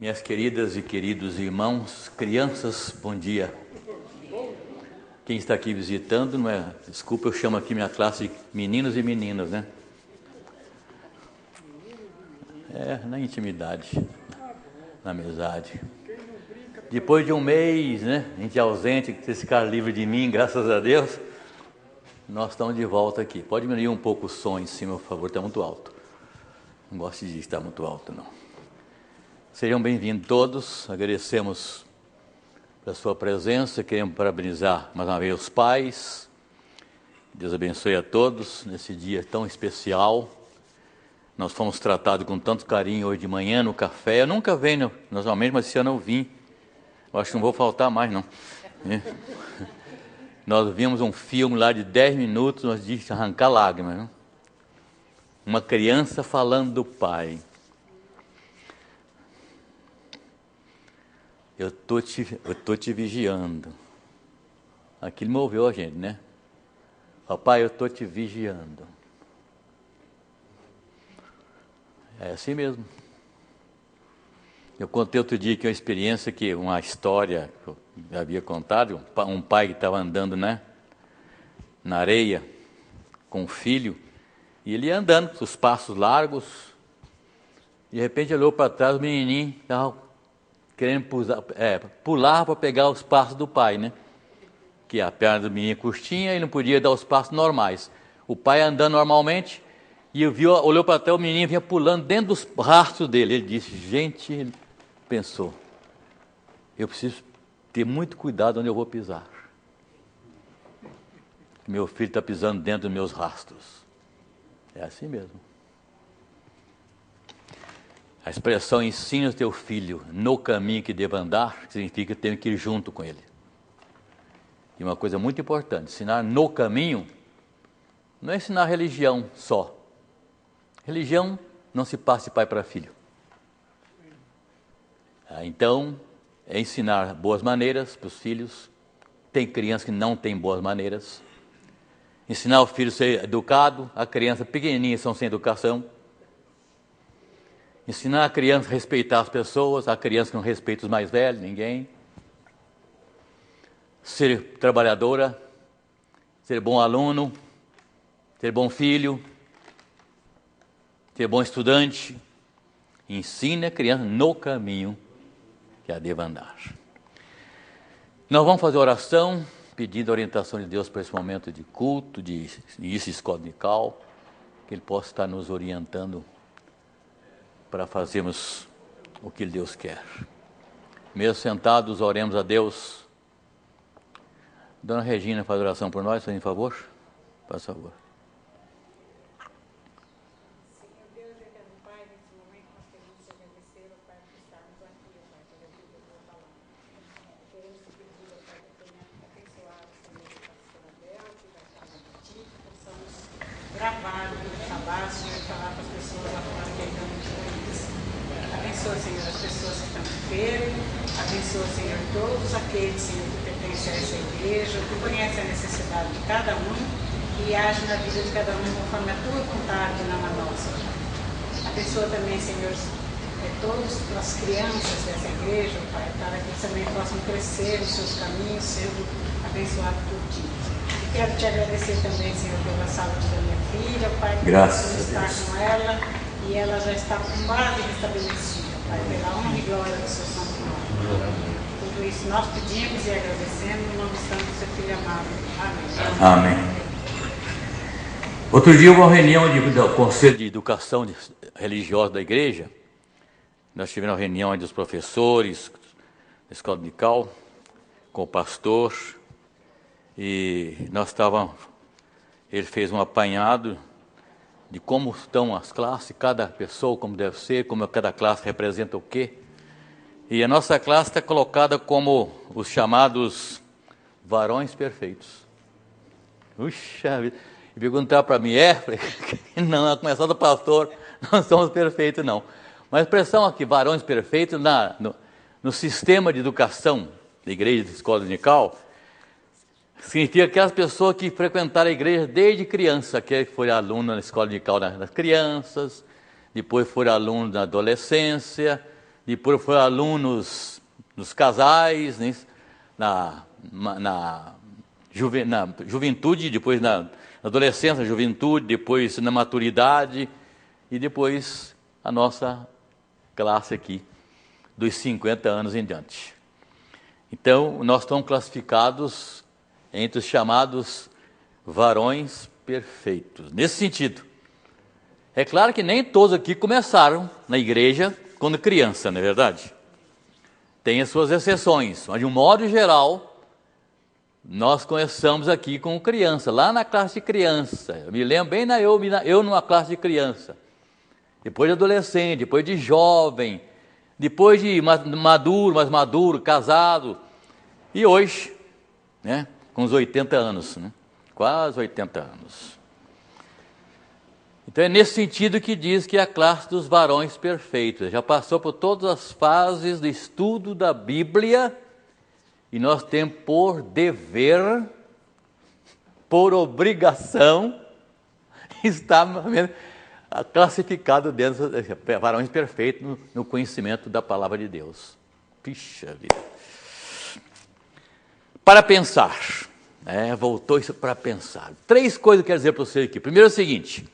Minhas queridas e queridos irmãos, crianças, bom dia. Quem está aqui visitando, não é? Desculpa, eu chamo aqui minha classe de meninos e meninas, né? Na intimidade, na amizade. Depois de um mês, né? A gente é ausente, vocês ficaram livres de mim, graças a Deus. Nós estamos de volta aqui. Pode diminuir um pouco o som em cima, por favor, está muito alto. Não gosto de estar muito alto, não. Sejam bem-vindos todos, agradecemos pela sua presença, queremos parabenizar mais uma vez os pais. Deus abençoe a todos nesse dia tão especial. Nós fomos tratados com tanto carinho hoje de manhã no café. Eu nunca venho, normalmente, mas esse ano eu vim. Eu acho que não vou faltar mais, não. Nós vimos um filme lá de 10 minutos, nós disse arrancar lágrimas, não? Uma criança falando do pai. Eu tô te vigiando. Aquilo moveu a gente, né? Papai, eu estou te vigiando. É assim mesmo. Eu contei outro dia que uma experiência, uma história que eu havia contado, um pai que estava andando, né, na areia com o filho, e ele ia andando, os passos largos, de repente olhou para trás, o menininho estava querendo pular para pegar os passos do pai, né? Que a perna do menino é curtinha e não podia dar os passos normais. O pai andando normalmente e olhou para trás, o menino vinha pulando dentro dos rastros dele. Ele disse, gente, ele pensou, eu preciso ter muito cuidado onde eu vou pisar. Meu filho está pisando dentro dos meus rastros. É assim mesmo. A expressão ensina o teu filho no caminho que deve andar, significa que tem que ir junto com ele. E uma coisa muito importante, ensinar no caminho, não é ensinar religião só. Religião não se passa de pai para filho. Então, é ensinar boas maneiras para os filhos. Tem criança que não tem boas maneiras. Ensinar o filho a ser educado, a criança pequenininha são sem educação. Ensinar a criança a respeitar as pessoas, a criança que não respeita os mais velhos, ninguém. Ser trabalhadora, ser bom aluno, ser bom filho, ser bom estudante. Ensine a criança no caminho que a deva andar. Nós vamos fazer oração, pedindo a orientação de Deus para esse momento de culto, de início de escola dominical, que Ele possa estar nos orientando para fazermos o que Deus quer. Mesmo sentados, oremos a Deus. Dona Regina, faz oração por nós, por favor. Por favor. Senhor Deus, eterno Pai, nesse momento nós queremos te agradecer, ó Pai, por estarmos aqui, ó Pai, pela vida da tua palavra. Queremos te pedir, ó Pai, que tenha abençoado, Senhor, a pastora Bel, que vai falar de ti, que possamos gravar o que falar, Senhor, e falar para as pessoas lá fora que ainda não te conhecem. Abençoa, Senhor, as pessoas que estão enfermas, abençoa, Senhor, todos aqueles, Senhor, que pertencem a essa igreja, que conhecem a necessidade de cada um e age na vida de cada um conforme a tua vontade, não a nossa. Abençoa também, Senhor, todas as crianças dessa igreja, Pai, para que também possam crescer os seus caminhos, sendo abençoados por ti. E quero te agradecer também, Senhor, pela saúde da minha filha, Pai, que Graças estar com ela e ela já está quase restabelecida, Pai, pela honra e glória do seu santo nome. Tudo isso nós pedimos e agradecemos no nome santo do seu filho amado. Amém. Amém. Outro dia houve uma reunião do Conselho de Educação Religiosa da Igreja. Nós tivemos uma reunião dos professores da escola dominical, com o pastor, e ele fez um apanhado de como estão as classes, cada pessoa, como deve ser, como cada classe representa o quê. E a nossa classe está colocada como os chamados varões perfeitos. Puxa vida. E perguntar para mim, não, a começar do pastor, não somos perfeitos, não. Mas a expressão aqui, varões perfeitos, no sistema de educação da igreja, da escola dominical, significa aquelas pessoas que frequentaram a igreja desde criança, que foram alunos na escola dominical das crianças, depois foram alunos na adolescência, depois foi aluno nos casais, né? na juventude, depois na adolescência, juventude, depois na maturidade, e depois a nossa classe aqui, dos 50 anos em diante. Então, nós estamos classificados entre os chamados varões perfeitos. Nesse sentido, é claro que nem todos aqui começaram na igreja quando criança, não é verdade? Tem as suas exceções, mas de um modo geral, nós começamos aqui com criança, lá na classe de criança. Eu me lembro bem eu numa classe de criança. Depois de adolescente, depois de jovem, depois de maduro, mais maduro, casado. E hoje, né, com uns 80 anos, né, quase 80 anos. Então é nesse sentido que diz que é a classe dos varões perfeitos. Já passou por todas as fases do estudo da Bíblia e nós temos por dever, por obrigação, estar classificado dentro de varões perfeitos no conhecimento da palavra de Deus. Pixa vida. Para pensar, voltou isso para pensar. 3 coisas que eu quero dizer para você aqui. Primeiro é o seguinte: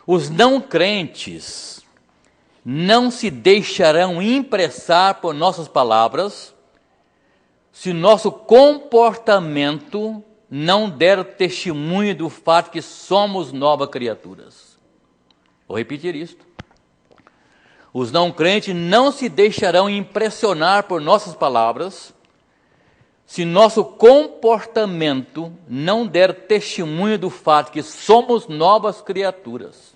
os não crentes não se deixarão impressar por nossas palavras se nosso comportamento não der testemunho do fato que somos novas criaturas. Vou repetir isto. Os não crentes não se deixarão impressionar por nossas palavras se nosso comportamento não der testemunho do fato que somos novas criaturas.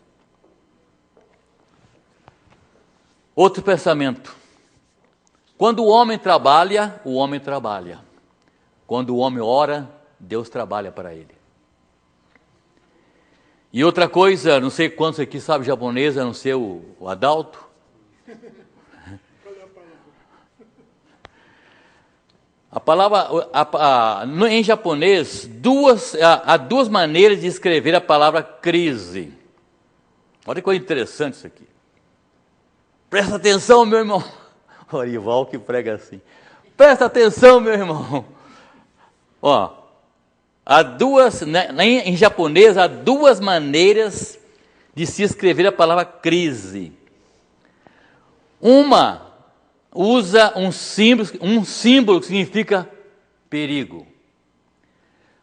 Outro pensamento. Quando o homem trabalha, o homem trabalha. Quando o homem ora, Deus trabalha para ele. E outra coisa, não sei quantos aqui sabem japonês, a não ser o Adalto. A palavra, em japonês, há 2 maneiras de escrever a palavra crise. Olha que coisa interessante isso aqui. Presta atenção, meu irmão. O Arival que prega assim. Presta atenção, meu irmão. Ó, em japonês, há 2 maneiras de se escrever a palavra crise. Uma usa um símbolo que significa perigo.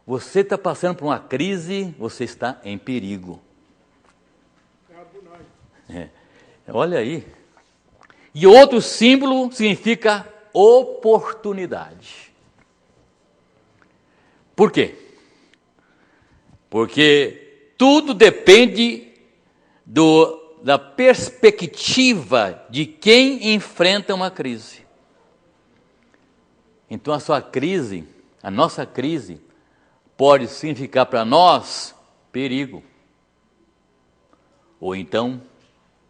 Você está passando por uma crise, você está em perigo. Olha aí. E outro símbolo significa oportunidade. Por quê? Porque tudo depende da perspectiva de quem enfrenta uma crise. Então a nossa crise, pode significar para nós perigo, ou então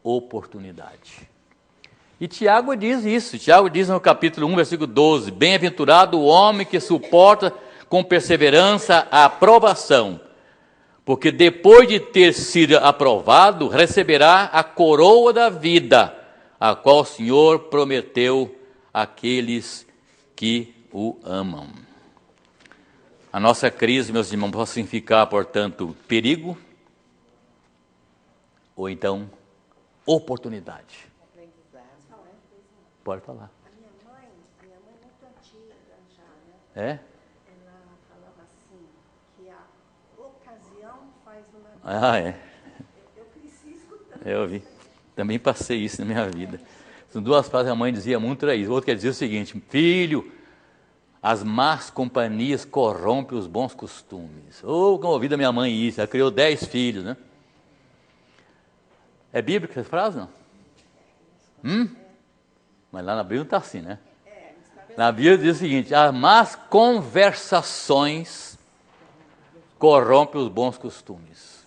oportunidade. E Tiago diz isso. Tiago diz no capítulo 1, versículo 12: bem-aventurado o homem que suporta com perseverança a aprovação, porque depois de ter sido aprovado, receberá a coroa da vida, a qual o Senhor prometeu àqueles que o amam. A nossa crise, meus irmãos, pode significar, portanto, perigo, ou então oportunidade. Pode falar. A minha mãe é muito antiga já, É? Ela falava assim, que a ocasião faz uma... Ah, é. Eu cresci escutando. Eu vi. Também passei isso na minha vida. São 2 frases que a mãe dizia muito, era isso. O outro quer dizer o seguinte: filho, as más companhias corrompem os bons costumes. Como eu ouvi da minha mãe isso. Ela criou 10 filhos, né? É bíblica essa frase, não? Mas lá na Bíblia não está assim, né? Na Bíblia diz o seguinte: as más conversações corrompem os bons costumes.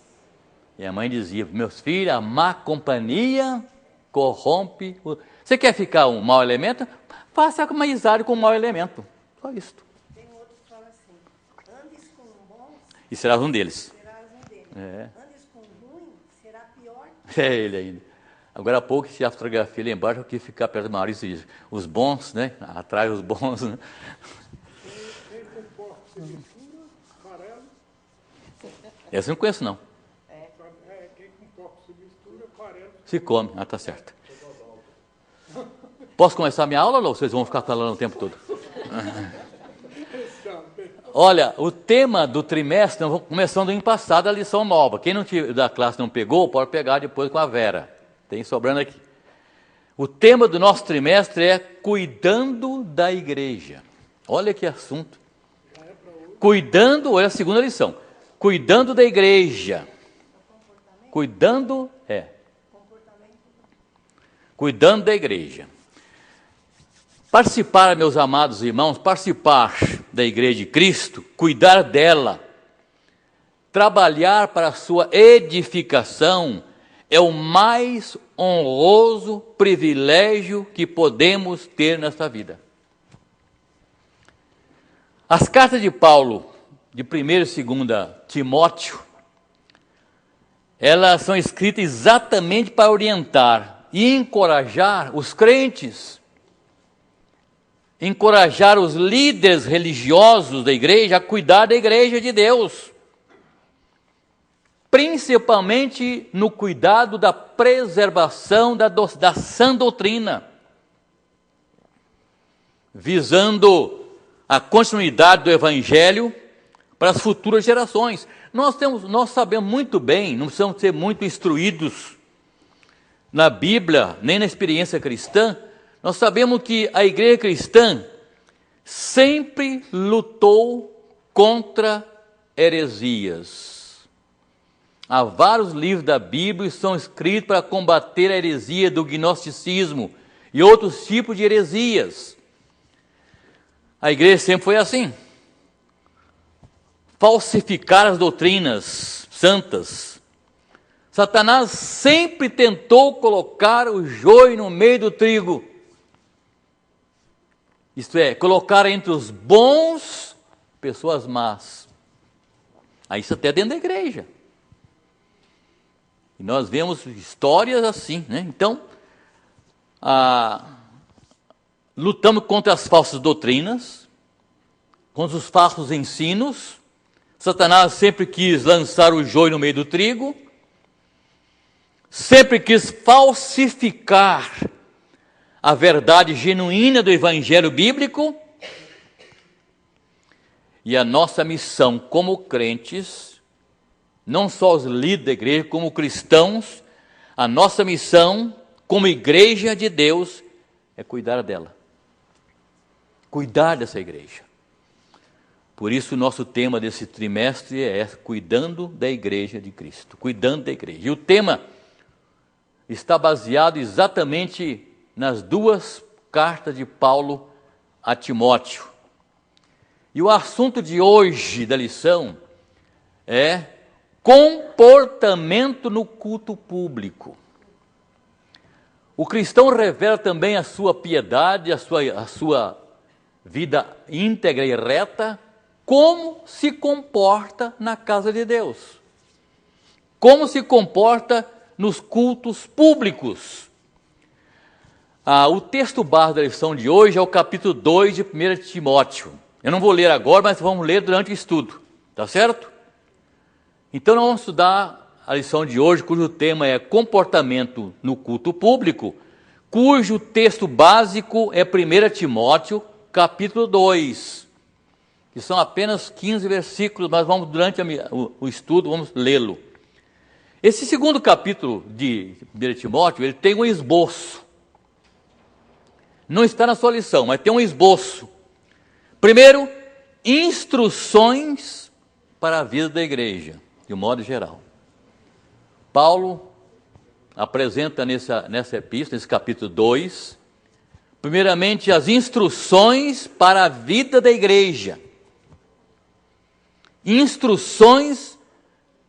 E a mãe dizia: meus filhos, a má companhia corrompe. Você quer ficar um mau elemento? Faça uma amizade com um mau elemento. Só isso. Tem outro que fala assim, andes com bons, E serás um deles. serás um deles. É. Andes com ruim, será pior. É ele ainda. Agora há pouco tinha a fotografia lá embaixo, eu quis ficar perto do Maurício e disse, os bons, né? Atrás os bons, né? Quem com porco se mistura, farelo. Essa eu não conheço, não. Quem com porco se mistura, farelo. Se come. Ah, tá certo. Posso começar a minha aula ou vocês vão ficar falando o tempo todo? Olha, o tema do trimestre, nós vamos começando ano passado a lição nova. Quem não da classe não pegou, pode pegar depois com a Vera. Tem sobrando aqui. O tema do nosso trimestre é cuidando da igreja. Olha que assunto. Cuidando, olha a segunda lição. Cuidando da igreja. Cuidando da igreja. Participar, meus amados irmãos, participar da igreja de Cristo, cuidar dela, trabalhar para a sua edificação, é o mais honroso privilégio que podemos ter nesta vida. As cartas de Paulo, de 1 e 2 Timóteo, elas são escritas exatamente para orientar e encorajar os crentes, encorajar os líderes religiosos da igreja a cuidar da igreja de Deus, principalmente no cuidado da preservação da sã doutrina, visando a continuidade do evangelho para as futuras gerações. Nós sabemos muito bem, não precisamos ser muito instruídos na Bíblia, nem na experiência cristã, nós sabemos que a igreja cristã sempre lutou contra heresias. Há vários livros da Bíblia que são escritos para combater a heresia do gnosticismo e outros tipos de heresias. A igreja sempre foi assim. Falsificar as doutrinas santas. Satanás sempre tentou colocar o joio no meio do trigo. Isto é, colocar entre os bons pessoas más. Isso até dentro da igreja. E nós vemos histórias assim, né? Então, lutamos contra as falsas doutrinas, contra os falsos ensinos. Satanás sempre quis lançar o joio no meio do trigo, sempre quis falsificar a verdade genuína do evangelho bíblico. E a nossa missão como crentes, não só os líderes da igreja, como cristãos, a nossa missão como igreja de Deus é cuidar dela. Cuidar dessa igreja. Por isso o nosso tema desse trimestre é cuidando da igreja de Cristo. Cuidando da igreja. E o tema está baseado exatamente nas duas cartas de Paulo a Timóteo. E o assunto de hoje da lição é comportamento no culto público. O cristão revela também a sua piedade, a sua vida íntegra e reta, como se comporta na casa de Deus. Como se comporta nos cultos públicos. O texto base da lição de hoje é o capítulo 2 de 1 Timóteo. Eu não vou ler agora, mas vamos ler durante o estudo. Tá certo? Então nós vamos estudar a lição de hoje, cujo tema é comportamento no culto público, cujo texto básico é 1 Timóteo, capítulo 2, que são apenas 15 versículos, mas vamos, durante o estudo, vamos lê-lo. Esse segundo capítulo de 1 Timóteo, ele tem um esboço. Não está na sua lição, mas tem um esboço. Primeiro, instruções para a vida da igreja, de um modo geral. Paulo apresenta nessa epístola, nesse capítulo 2, primeiramente as instruções para a vida da igreja. Instruções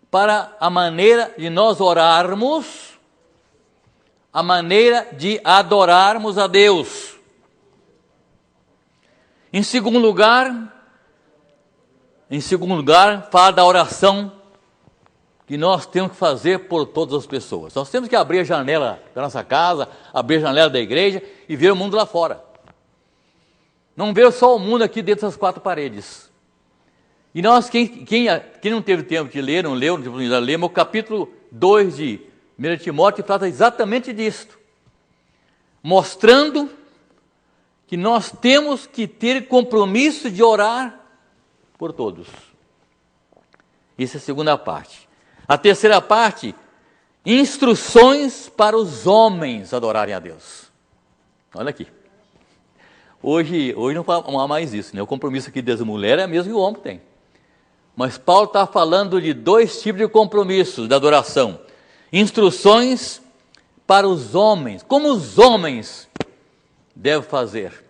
para a maneira de nós orarmos, a maneira de adorarmos a Deus. Em segundo lugar, fala da oração que nós temos que fazer por todas as pessoas. Nós temos que abrir a janela da nossa casa, abrir a janela da igreja e ver o mundo lá fora. Não ver só o mundo aqui dentro das quatro paredes. E nós, quem não teve tempo de ler, não leu, não teve oportunidade de ler, mas o capítulo 2 de 1 Timóteo trata exatamente disto. Mostrando que nós temos que ter compromisso de orar por todos. Essa é a segunda parte. A terceira parte, instruções para os homens adorarem a Deus. Olha aqui. Hoje não há mais isso, né? O compromisso aqui das mulheres é mesmo que o homem tem. Mas Paulo está falando de dois tipos de compromissos da adoração. Instruções para os homens. Como os homens devem fazer.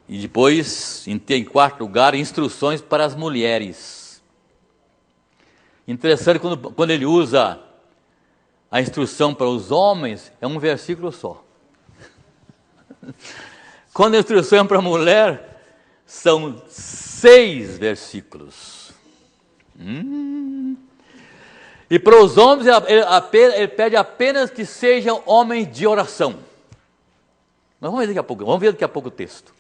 E depois, em quarto lugar, instruções para as mulheres. Interessante, quando ele usa a instrução para os homens, é um versículo só. Quando a instrução é para a mulher, são 6 versículos. E para os homens, ele pede apenas que sejam homens de oração. Mas vamos ver daqui a pouco o texto.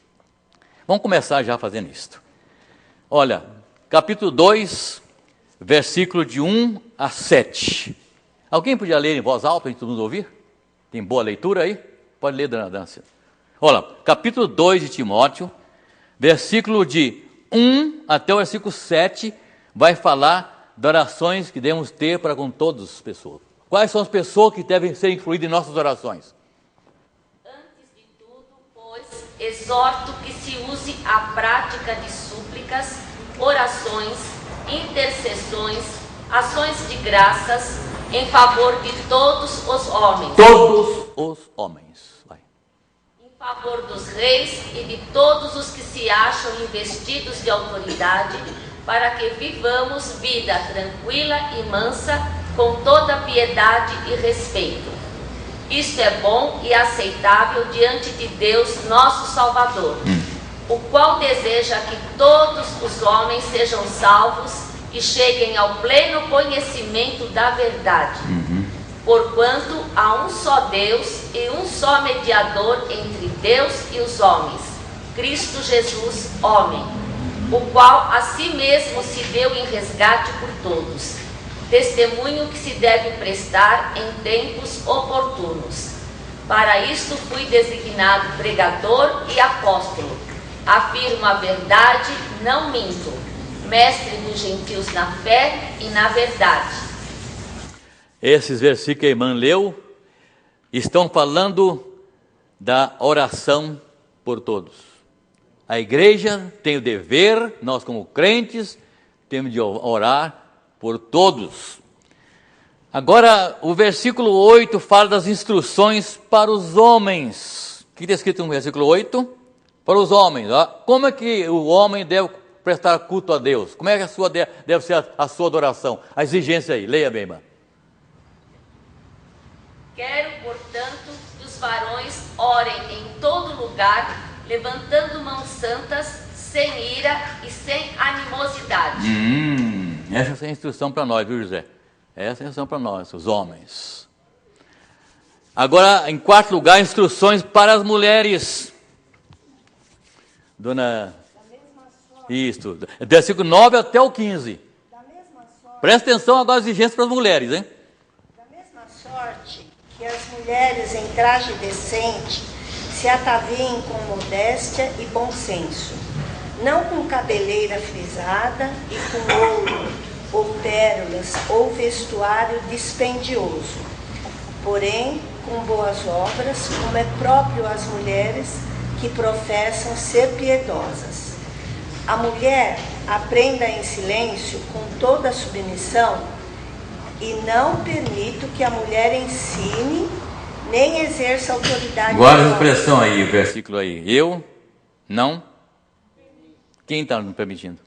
Vamos começar já fazendo isto. Olha, capítulo 2, versículo de 1 a 7. Alguém podia ler em voz alta para todo mundo ouvir? Tem boa leitura aí? Pode ler, dona Dância. Olha, capítulo 2 de Timóteo, versículo de 1 até o versículo 7, vai falar de orações que devemos ter para com todas as pessoas. Quais são as pessoas que devem ser incluídas em nossas orações? Antes de tudo, pois, exorto que se use a prática de súplicas, orações, intercessões, ações de graças em favor de todos os homens. Todos os homens. Vai. Em favor dos reis e de todos os que se acham investidos de autoridade, para que vivamos vida tranquila e mansa, com toda piedade e respeito. Isto é bom e aceitável diante de Deus, nosso Salvador, o qual deseja que todos os homens sejam salvos e cheguem ao pleno conhecimento da verdade. Porquanto há um só Deus e um só mediador entre Deus e os homens, Cristo Jesus, homem, o qual a si mesmo se deu em resgate por todos. Testemunho que se deve prestar em tempos oportunos. Para isto fui designado pregador e apóstolo. Afirmo a verdade, não minto. Mestre dos gentios na fé e na verdade. Esses versículos que a irmã leu estão falando da oração por todos. A igreja tem o dever, nós como crentes, temos de orar por todos. Agora, o versículo 8 fala das instruções para os homens. O que está escrito no versículo 8? Para os homens. Ó. Como é que o homem deve prestar culto a Deus? Como é que deve ser a sua adoração? A exigência aí, leia bem, irmã. Quero, portanto, que os varões orem em todo lugar, levantando mãos santas, sem ira e sem animosidade. Essa é a instrução para nós, viu, José? Essa é a instrução para nós, os homens. Agora, em quarto lugar, instruções para as mulheres. Dona... Isso, versículo 9 até o 15. Presta atenção agora às exigências para as mulheres, hein? Da mesma sorte que as mulheres em traje decente se ataviem com modéstia e bom senso, não com cabeleira frisada e com ouro, ou pérolas, ou vestuário dispendioso, porém com boas obras, como é próprio às mulheres que professam ser piedosas. A mulher aprenda em silêncio, com toda a submissão, e não permito que a mulher ensine, nem exerça autoridade. Guarda a expressão aí, o versículo aí. Eu não. Quem está não permitindo?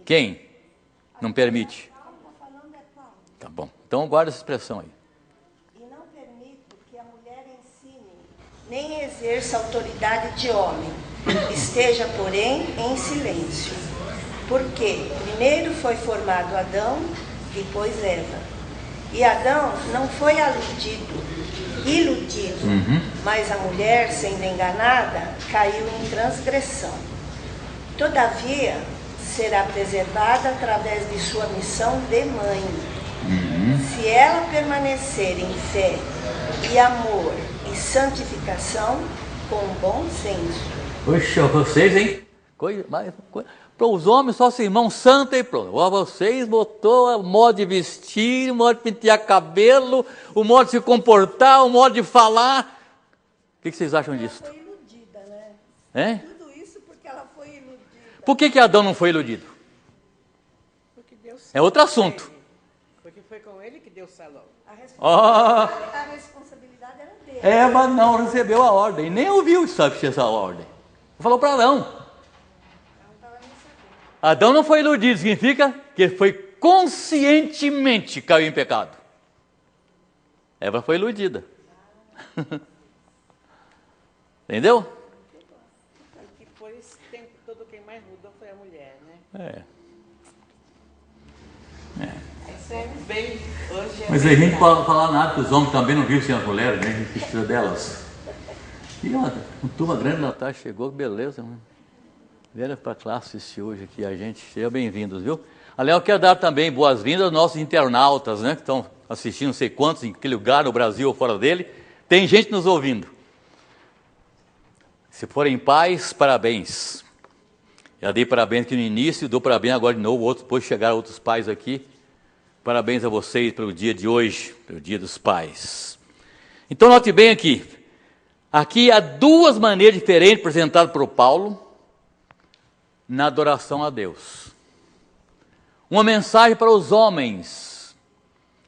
Quem não permite? Tá bom. Então guarda essa expressão aí. E não permito que a mulher ensine, nem exerça autoridade de homem. Esteja, porém, em silêncio. Porque primeiro foi formado Adão, depois Eva. E Adão não foi iludido, mas a mulher, sendo enganada, caiu em transgressão. Todavia, será preservada através de sua missão de mãe. Se ela permanecer em fé e amor e santificação, com bom senso. Poxa, vocês, hein? Para os homens, só irmão santo e pronto. Vocês botou o modo de vestir, o modo de pentear cabelo, o modo de se comportar, o modo de falar. O que vocês acham disso? Ela foi iludida, né? Hein? Tudo isso porque ela foi iludida. Por que Adão não foi iludido? Porque Deus É outro assunto. Porque foi com ele que Deus falou. A Ah, responsabilidade era dele. Eva não recebeu a ordem, nem ouviu essa ordem. Falou para Adão. Adão não foi iludido, significa que ele foi conscientemente caiu em pecado. Eva foi iludida. Entendeu? E por esse tempo todo quem mais mudou foi a mulher, né? Isso é bem... Hoje é Mas bem a gente verdade. pode falar nada, que os homens também não vivem sem as mulheres, né? A gente precisa delas. E ó, uma turma grande na tarde chegou, beleza, mano. Vieram para a classe assistir hoje aqui a gente. Sejam bem-vindos, viu? Aliás, eu quero dar também boas-vindas aos nossos internautas, né? Que estão assistindo não sei quantos, em que lugar, no Brasil ou fora dele. Tem gente nos ouvindo. Se forem pais, parabéns. Já dei parabéns aqui no início, dou parabéns agora de novo, depois chegaram outros pais aqui. Parabéns a vocês pelo dia de hoje, pelo dia dos pais. Então, note bem aqui. Aqui há duas maneiras diferentes apresentadas por Paulo na adoração a Deus. Uma mensagem para os homens.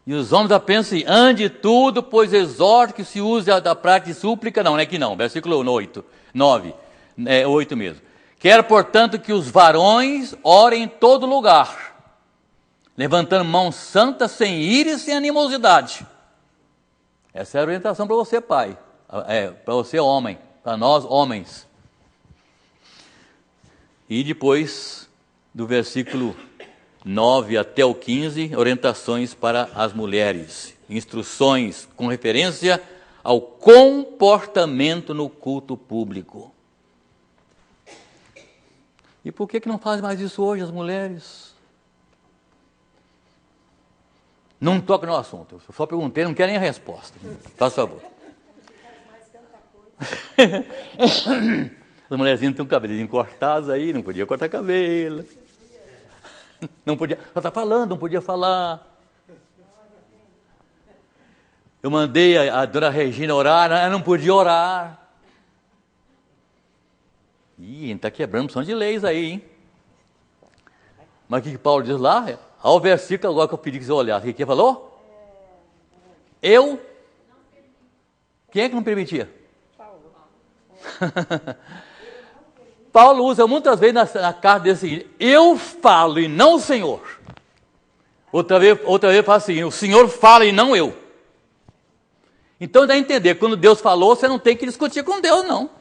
E os homens apenas assim, ande tudo, pois exorto que se use da prática de súplica. Não é que não, versículo 8, 9, 8 mesmo. Quero, portanto, que os varões orem em todo lugar, levantando mãos santas, sem ira e sem animosidade. Essa é a orientação para você, pai. Para você, homem. Para nós, homens. E depois, do versículo 9 até o 15, orientações para as mulheres. Instruções com referência ao comportamento no culto público. E por que não fazem mais isso hoje, as mulheres? Não toca no assunto. Eu só perguntei, não quero nem a resposta. Faz favor. As mulherzinhas têm um cabelinho cortado aí, não podia cortar cabelo. Não podia, ela está falando, não podia falar. Eu mandei a dona Regina orar, ela não podia orar. Ih, a gente está quebrando um som de leis aí, hein? Mas o que Paulo diz lá? Ao versículo agora que eu pedi que você olhasse. O que ele falou? Eu? Quem é que não permitia? Paulo usa muitas vezes na carta dele o seguinte: eu falo e não o Senhor. Outra vez fala assim: o Senhor fala e não eu. Então dá a entender, quando Deus falou, você não tem que discutir com Deus, não.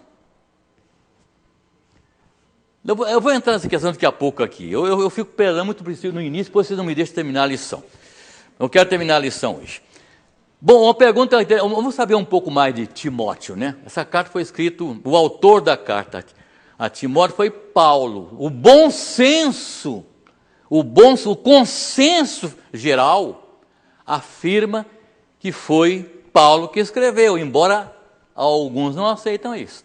Eu vou entrar nessa questão daqui a pouco aqui. Eu fico pelando muito no início, depois vocês não me deixam terminar a lição. Eu quero terminar a lição hoje. Bom, uma pergunta, vamos saber um pouco mais de Timóteo, né? Essa carta foi escrita, o autor da carta a Timóteo foi Paulo. O bom senso, o consenso geral afirma que foi Paulo que escreveu, embora alguns não aceitam isso.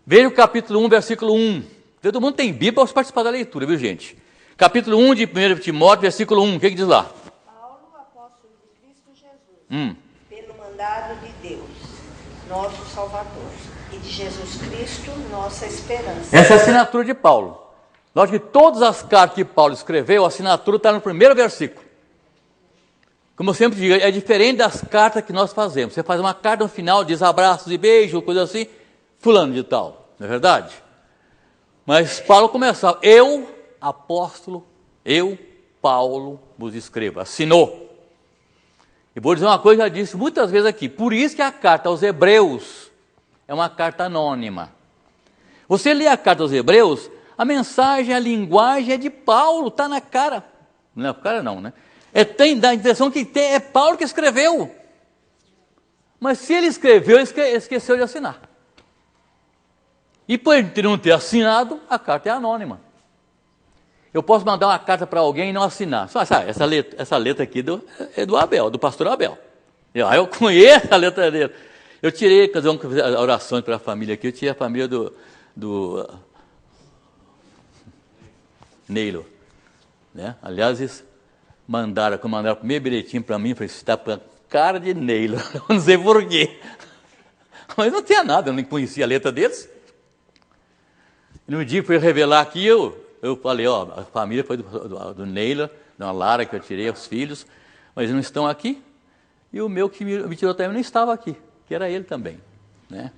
Veja o capítulo 1, versículo 1. Todo mundo tem Bíblia para participar da leitura, viu, gente? Capítulo 1 de 1 Timóteo, versículo 1. O que diz lá? Paulo, apóstolo de Cristo Jesus, pelo mandado de Deus, nosso Salvador, e de Jesus Cristo, nossa esperança. Essa é a assinatura de Paulo. Lógico que todas as cartas que Paulo escreveu, a assinatura está no primeiro versículo. Como eu sempre digo, é diferente das cartas que nós fazemos. Você faz uma carta no final, diz abraços e beijos, coisa assim, fulano de tal, não é verdade? Mas Paulo começava, eu, apóstolo, eu, Paulo, vos escrevo, assinou. E vou dizer uma coisa, já disse muitas vezes aqui, por isso que a carta aos Hebreus é uma carta anônima. Você lê a carta aos Hebreus, A mensagem, a linguagem é de Paulo, está na cara. Não é na cara não, né? Dá a impressão que é Paulo que escreveu. Mas se ele escreveu, ele esqueceu de assinar. E por ele não ter assinado, a carta é anônima. Eu posso mandar uma carta para alguém e não assinar. Só, sabe, essa letra aqui é do Abel, do pastor Abel. Eu conheço a letra dele. Eu tirei, quer dizer, orações para a família aqui, eu tirei a família do Neilo. Né? Aliás, eles mandaram o primeiro bilhetinho para mim, falei, você está com a cara de Neilo. Não sei porquê. Mas não tinha nada, eu nem conhecia a letra deles. E no dia que foi revelar aqui, eu falei, a família foi do Neila, da Lara, que eu tirei, os filhos, mas eles não estão aqui. E o meu que me tirou também não estava aqui, que era ele também. Né?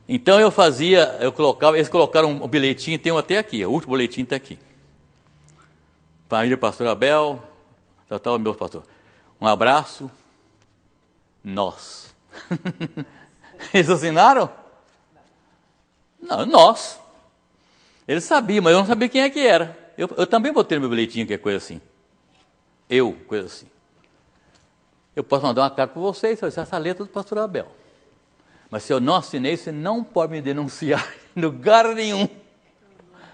Então eles colocaram um bilhetinho, tem um até aqui, o último boletim está aqui. Família Pastor Abel, o meu pastor. Um abraço, nós. Eles assinaram? Não, nós. Eles sabiam, mas eu não sabia quem é que era. Eu também botei no meu bilhetinho que é coisa assim. Coisa assim. Eu posso mandar uma carta para vocês, essa letra do pastor Abel. Mas se eu não assinei, você não pode me denunciar em lugar nenhum.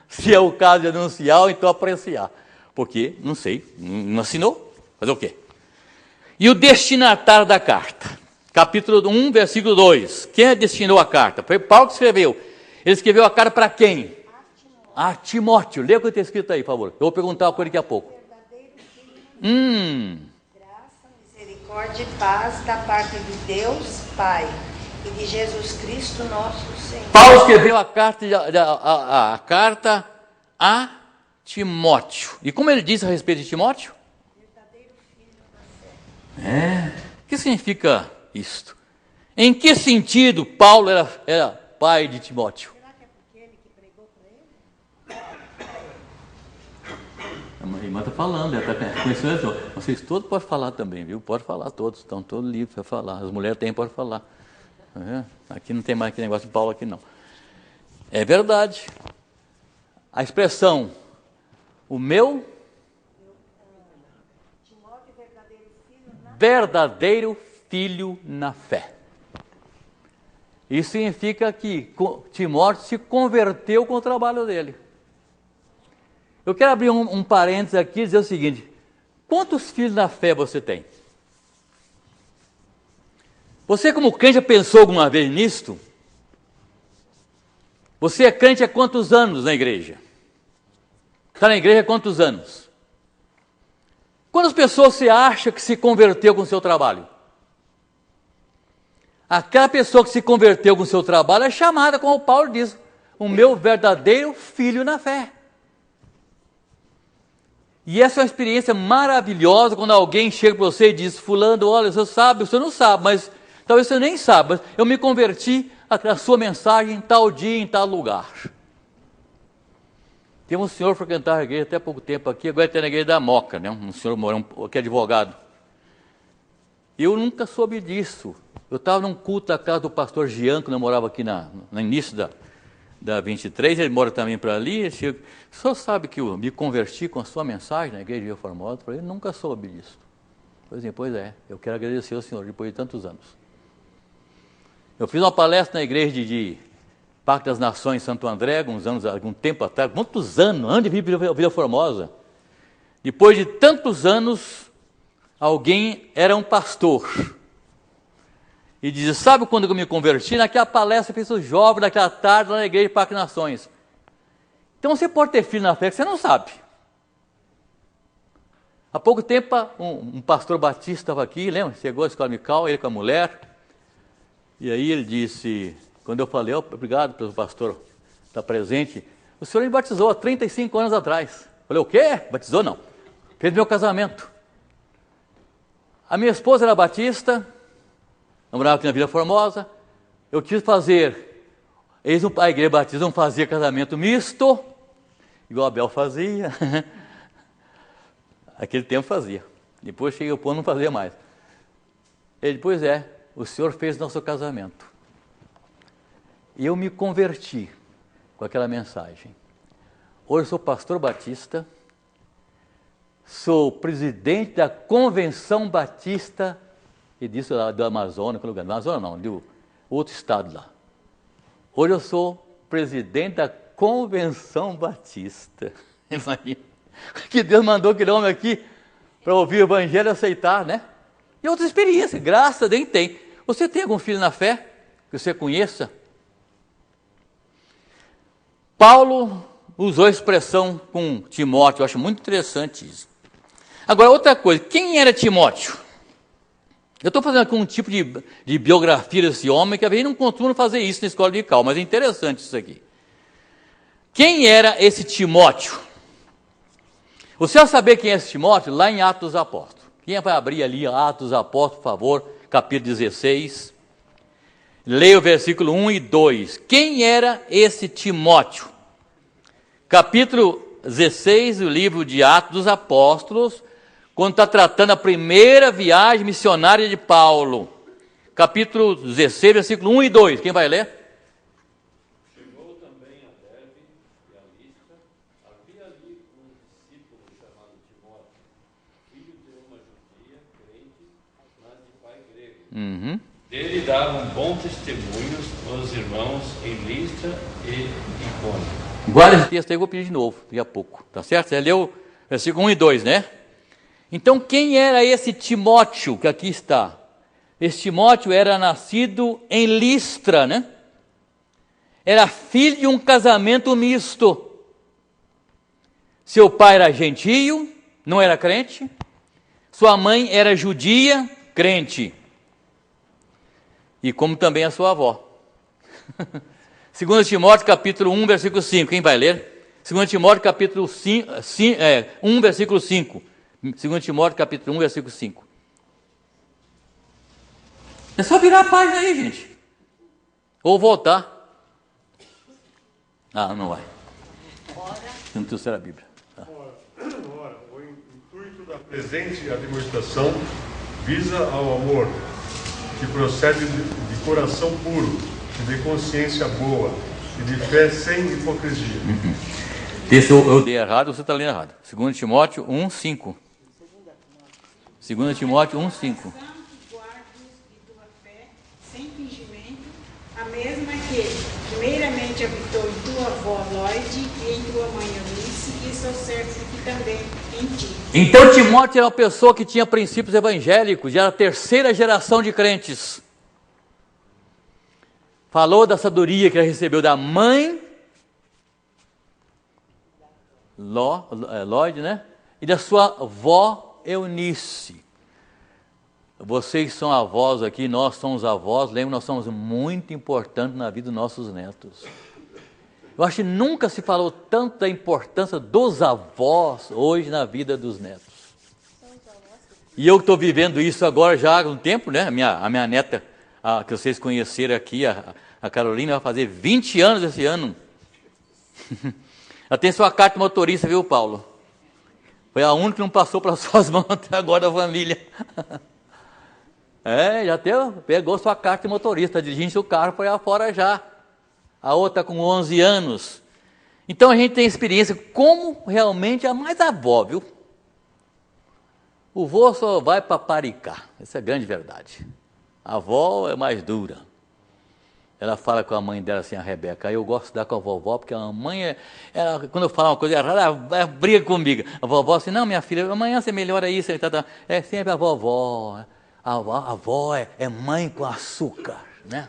Se é o caso de denunciar, ou então apreciar. Porque, não sei, não assinou, fazer o quê? E o destinatário da carta? Capítulo 1, versículo 2. Quem destinou a carta? Foi Paulo que escreveu. Ele escreveu a carta para quem? A Timóteo. Lê o que está escrito aí, por favor. Eu vou perguntar uma coisa daqui a pouco. Graça, misericórdia e paz da parte de Deus, Pai, e de Jesus Cristo, nosso Senhor. Paulo escreveu a carta a Timóteo. E como ele diz a respeito de Timóteo? Verdadeiro filho da fé. O que significa isto? Em que sentido Paulo era pai de Timóteo? Será que é porque ele que pregou para ele? A irmã está falando, ela está conhecendo. Vocês todos podem falar também, viu? Pode falar todos, estão todos livres para falar. As mulheres têm, podem falar. Aqui não tem mais aquele negócio de Paulo aqui não. É verdade. A expressão, o meu Timóteo, verdadeiro filho na fé. Isso significa que Timóteo se converteu com o trabalho dele. Eu quero abrir um parênteses aqui e dizer o seguinte: quantos filhos na fé você tem? Você, como crente, já pensou alguma vez nisto? Você é crente há quantos anos na igreja? Está na igreja há quantos anos? Quantas pessoas você acha que se converteu com o seu trabalho? Aquela pessoa que se converteu com o seu trabalho é chamada, como o Paulo diz, o meu verdadeiro filho na fé. E essa é uma experiência maravilhosa quando alguém chega para você e diz, fulano, olha, você sabe, você não sabe, mas talvez você nem saiba, mas eu me converti a sua mensagem em tal dia, em tal lugar. Tem um senhor frequentava a igreja até pouco tempo aqui, agora está na igreja da Moca, né? Um senhor que é advogado. Eu nunca soube disso. Eu estava num culto da casa do pastor Jean, que eu morava aqui no início da 23, ele mora também para ali. Ele chega, o senhor sabe que eu me converti com a sua mensagem na igreja de Rio Formosa? Eu falei, nunca soube disso. Pois é, eu quero agradecer ao senhor depois de tantos anos. Eu fiz uma palestra na igreja de Parque das Nações em Santo André, algum tempo atrás, quantos anos, antes de vir para Vila Formosa. Depois de tantos anos, alguém era um pastor. E dizia, sabe quando eu me converti? Naquela palestra que fiz os jovens, naquela tarde, lá na igreja de Parque das Nações. Então você pode ter filho na fé que você não sabe. Há pouco tempo, um pastor batista estava aqui, lembra? Chegou à escola dominical, ele com a mulher. E aí ele disse, quando eu falei, obrigado pelo pastor estar presente, o senhor me batizou há 35 anos atrás. Eu falei, o quê? Batizou não. Fez meu casamento. A minha esposa era batista, namorava aqui na Vila Formosa. Eu quis fazer, a igreja batista não fazia casamento misto, igual a Abel fazia. Aquele tempo fazia. Depois cheguei ao ponto não fazia mais. Ele, pois é, o senhor fez nosso casamento. E eu me converti com aquela mensagem. Hoje eu sou pastor batista, sou presidente da Convenção Batista, e disso do Amazonas, que lugar? Do Amazonas não, do outro estado lá. Hoje eu sou presidente da Convenção Batista. Imagina. Que Deus mandou aquele homem aqui para ouvir o Evangelho e aceitar, né? E outra experiência, graças a Deus tem. Você tem algum filho na fé que você conheça? Paulo usou a expressão com Timóteo, eu acho muito interessante isso. Agora, outra coisa, quem era Timóteo? Eu estou fazendo aqui um tipo de biografia desse homem, que às vezes não costuma fazer isso na escola de cal, mas é interessante isso aqui. Quem era esse Timóteo? Você vai saber quem é esse Timóteo lá em Atos dos Apóstolos. Quem vai abrir ali Atos dos Apóstolos, por favor, capítulo 16. Leia o versículo 1 e 2. Quem era esse Timóteo? Capítulo 16 do livro de Atos dos Apóstolos, quando está tratando a primeira viagem missionária de Paulo. Capítulo 16, versículo 1 e 2. Quem vai ler? Chegou também a Derbe e a Listra. Havia ali um discípulo chamado Timóteo, filho de uma judia, crente, mas de pai grego. Dele davam bom testemunhos os irmãos em Listra e Icônio. Guarda esse texto aí, eu vou pedir de novo, daqui a pouco. Tá certo? Você leu versículo 1 e 2, né? Então, quem era esse Timóteo que aqui está? Esse Timóteo era nascido em Listra, né? Era filho de um casamento misto. Seu pai era gentio, não era crente. Sua mãe era judia, crente. E como também a sua avó. 2 Timóteo capítulo 1, versículo 5. Quem vai ler? 2 Timóteo capítulo 1, versículo 5. 2 Timóteo capítulo 1, versículo 5. É só virar a página aí, gente. Ou voltar. Ah, não vai. Não trouxeram a Bíblia. Ora, o intuito da presente administração visa ao amor, que procede de coração puro, e de consciência boa, e de fé sem hipocrisia. Esse eu dei errado, você está lendo errado. 2 Timóteo 1, 5. 2 Timóteo 1, 5. Guardos de tua fé, sem fingimento, a mesma que primeiramente habitou em tua avó Lloyd e em tua mãe Eunice, e estou certo que também em ti. Então Timóteo era uma pessoa que tinha princípios evangélicos, já era a terceira geração de crentes. Falou da sabedoria que ele recebeu da mãe, Lloyd, né? E da sua avó Eunice. Vocês são avós aqui, nós somos avós, lembra, nós somos muito importantes na vida dos nossos netos. Eu acho que nunca se falou tanto da importância dos avós hoje na vida dos netos. E eu estou vivendo isso agora já há um tempo, né? A minha neta, que vocês conheceram aqui, a Carolina, vai fazer 20 anos esse ano. Ela tem sua carta de motorista, viu, Paulo? Foi a única que não passou para suas mãos até agora da família. Já pegou sua carta de motorista, dirigindo seu carro, foi lá fora já. A outra com 11 anos. Então a gente tem experiência como realmente a mais avó, viu? O vô só vai paparicar, essa é a grande verdade. A avó é mais dura. Ela fala com a mãe dela assim, a Rebeca, eu gosto de dar com a vovó, porque a mãe, quando eu falar uma coisa errada, ela briga comigo. A vovó assim, não, minha filha, amanhã você melhora isso. É sempre a vovó. A avó é mãe com açúcar, né?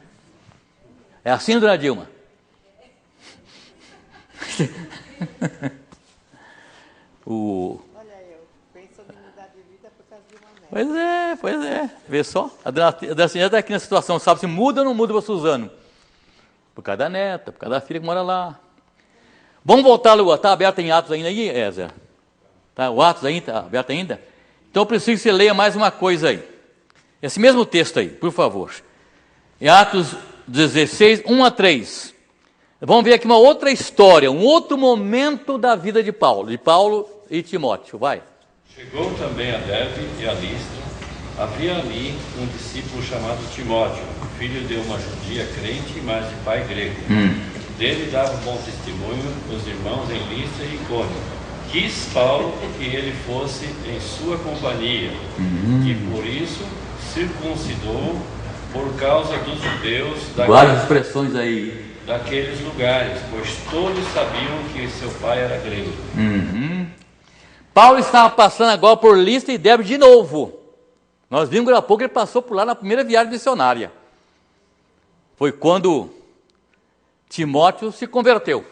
É assim, dona Dilma? Olha, eu penso em mudar de vida por causa de uma neta. Pois é. Vê só? A dona Cineta está aqui na situação, sabe se muda ou não muda para Suzano? Por causa da neta, por causa da filha que mora lá. Vamos voltar, Lua. Está aberto em Atos ainda aí, Zé? Tá, o Atos ainda está aberto ainda? Então eu preciso que você leia mais uma coisa aí. Esse mesmo texto aí, por favor. Em Atos 16, 1 a 3. Vamos ver aqui uma outra história, um outro momento da vida de Paulo e Timóteo. Vai. Chegou também a Derbe e a Listra. Havia ali um discípulo chamado Timóteo, filho de uma judia crente, mas de pai grego. Dele davam bom testemunho os irmãos em Listra e Icônio. Quis Paulo que ele fosse em sua companhia, e por isso circuncidou por causa dos judeus Várias expressões aí. daqueles lugares, pois todos sabiam que seu pai era grego. Paulo estava passando agora por Listra e Derbe de novo. Nós vimos agora há pouco que ele passou por lá na primeira viagem missionária. Foi quando Timóteo se converteu.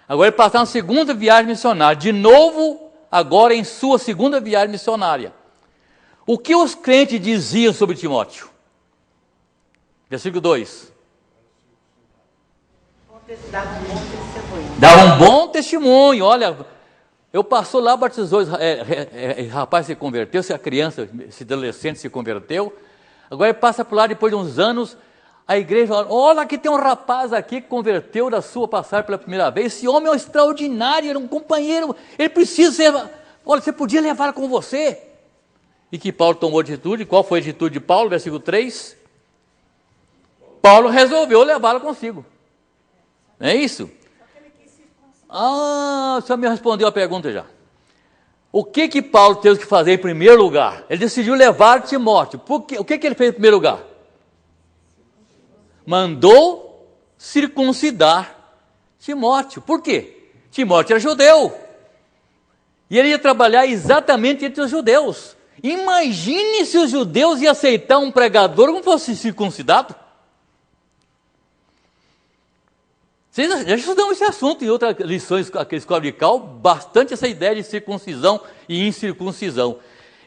Agora ele passou na segunda viagem missionária. De novo, agora em sua segunda viagem missionária. O que os crentes diziam sobre Timóteo? Versículo 2. Dava um bom testemunho. Dava um bom testemunho. Olha, eu passou lá, batizou, rapaz se converteu, se a criança, esse adolescente se converteu. Agora ele passa por lá depois de uns anos. A igreja fala, olha que tem um rapaz aqui que converteu da sua passagem pela primeira vez. Esse homem é um extraordinário, era um companheiro. Ele precisa ser... Olha, você podia levá-lo com você. E que Paulo tomou atitude. Qual foi a atitude de Paulo? Versículo 3. Paulo resolveu levá-lo consigo. Não é isso? O senhor me respondeu a pergunta já. O que Paulo teve que fazer em primeiro lugar? Ele decidiu levar Timóteo. Por quê? O que ele fez em primeiro lugar? Mandou circuncidar Timóteo. Por quê? Timóteo era judeu. E ele ia trabalhar exatamente entre os judeus. Imagine se os judeus iam aceitar um pregador que não fosse circuncidado. Vocês já estudamos esse assunto em outras lições, aquele escola de cal, bastante essa ideia de circuncisão e incircuncisão.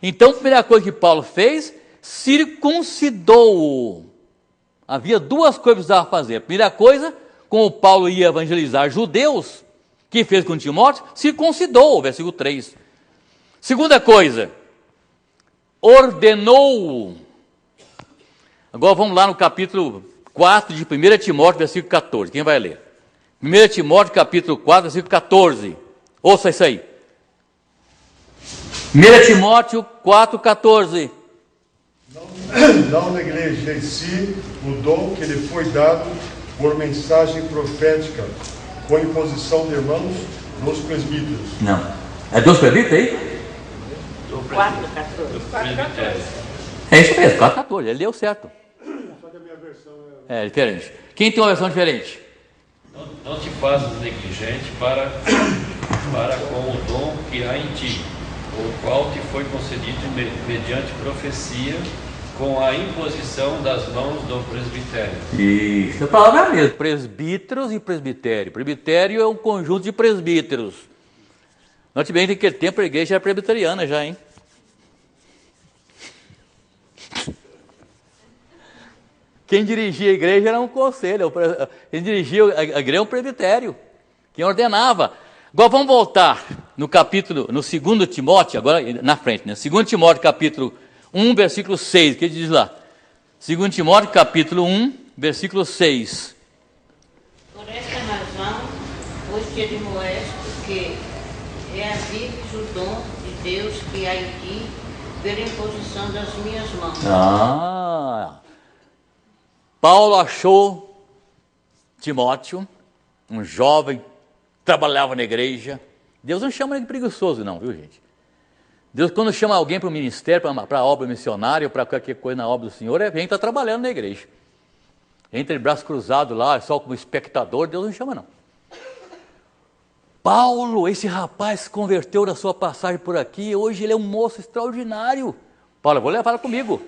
Então, a primeira coisa que Paulo fez, circuncidou-o. Havia duas coisas que precisava fazer. A primeira coisa, como Paulo ia evangelizar judeus, que fez com Timóteo, circuncidou, versículo 3. Segunda coisa, ordenou-o. Agora vamos lá no capítulo 4 de 1 Timóteo, versículo 14. Quem vai ler? 1 Timóteo, capítulo 4, versículo 14. Ouça isso aí. 1 Timóteo 4, 14. Não negligencie o dom que lhe foi dado por mensagem profética, com imposição de mãos dos presbíteros. Não. É dos presbíteros aí? 4, 14. É isso mesmo, 4, 14. Ele deu certo. Só que a minha versão É diferente. Quem tem uma versão diferente? Não te faças negligente para com o dom que há em ti, o qual te foi concedido mediante profecia, com a imposição das mãos do presbitério. Isso, a palavra é a mesma. Presbíteros e presbitério. Presbitério é um conjunto de presbíteros. Note bem que naquele tempo a igreja era presbiteriana já, hein? Quem dirigia a igreja era um conselho. Quem dirigia a igreja era um presbitério. Quem ordenava. Agora vamos voltar no capítulo, no 2 Timóteo, agora na frente, né? 2 Timóteo capítulo 1, versículo 6, que ele diz lá? 2 Timóteo capítulo 1, versículo 6. Por esta razão, vos te admoesto que reavives o dom de Deus que há em ti, pela imposição das minhas mãos. Paulo achou Timóteo, um jovem, trabalhava na igreja. Deus não chama ele de preguiçoso não, viu gente? Deus quando chama alguém para o ministério, para a obra missionária, ou para qualquer coisa na obra do Senhor, é alguém que está trabalhando na igreja. Entra de braço cruzado lá, só como espectador, Deus não chama não. Paulo, esse rapaz se converteu na sua passagem por aqui, hoje ele é um moço extraordinário. Paulo, eu vou levá-lo comigo.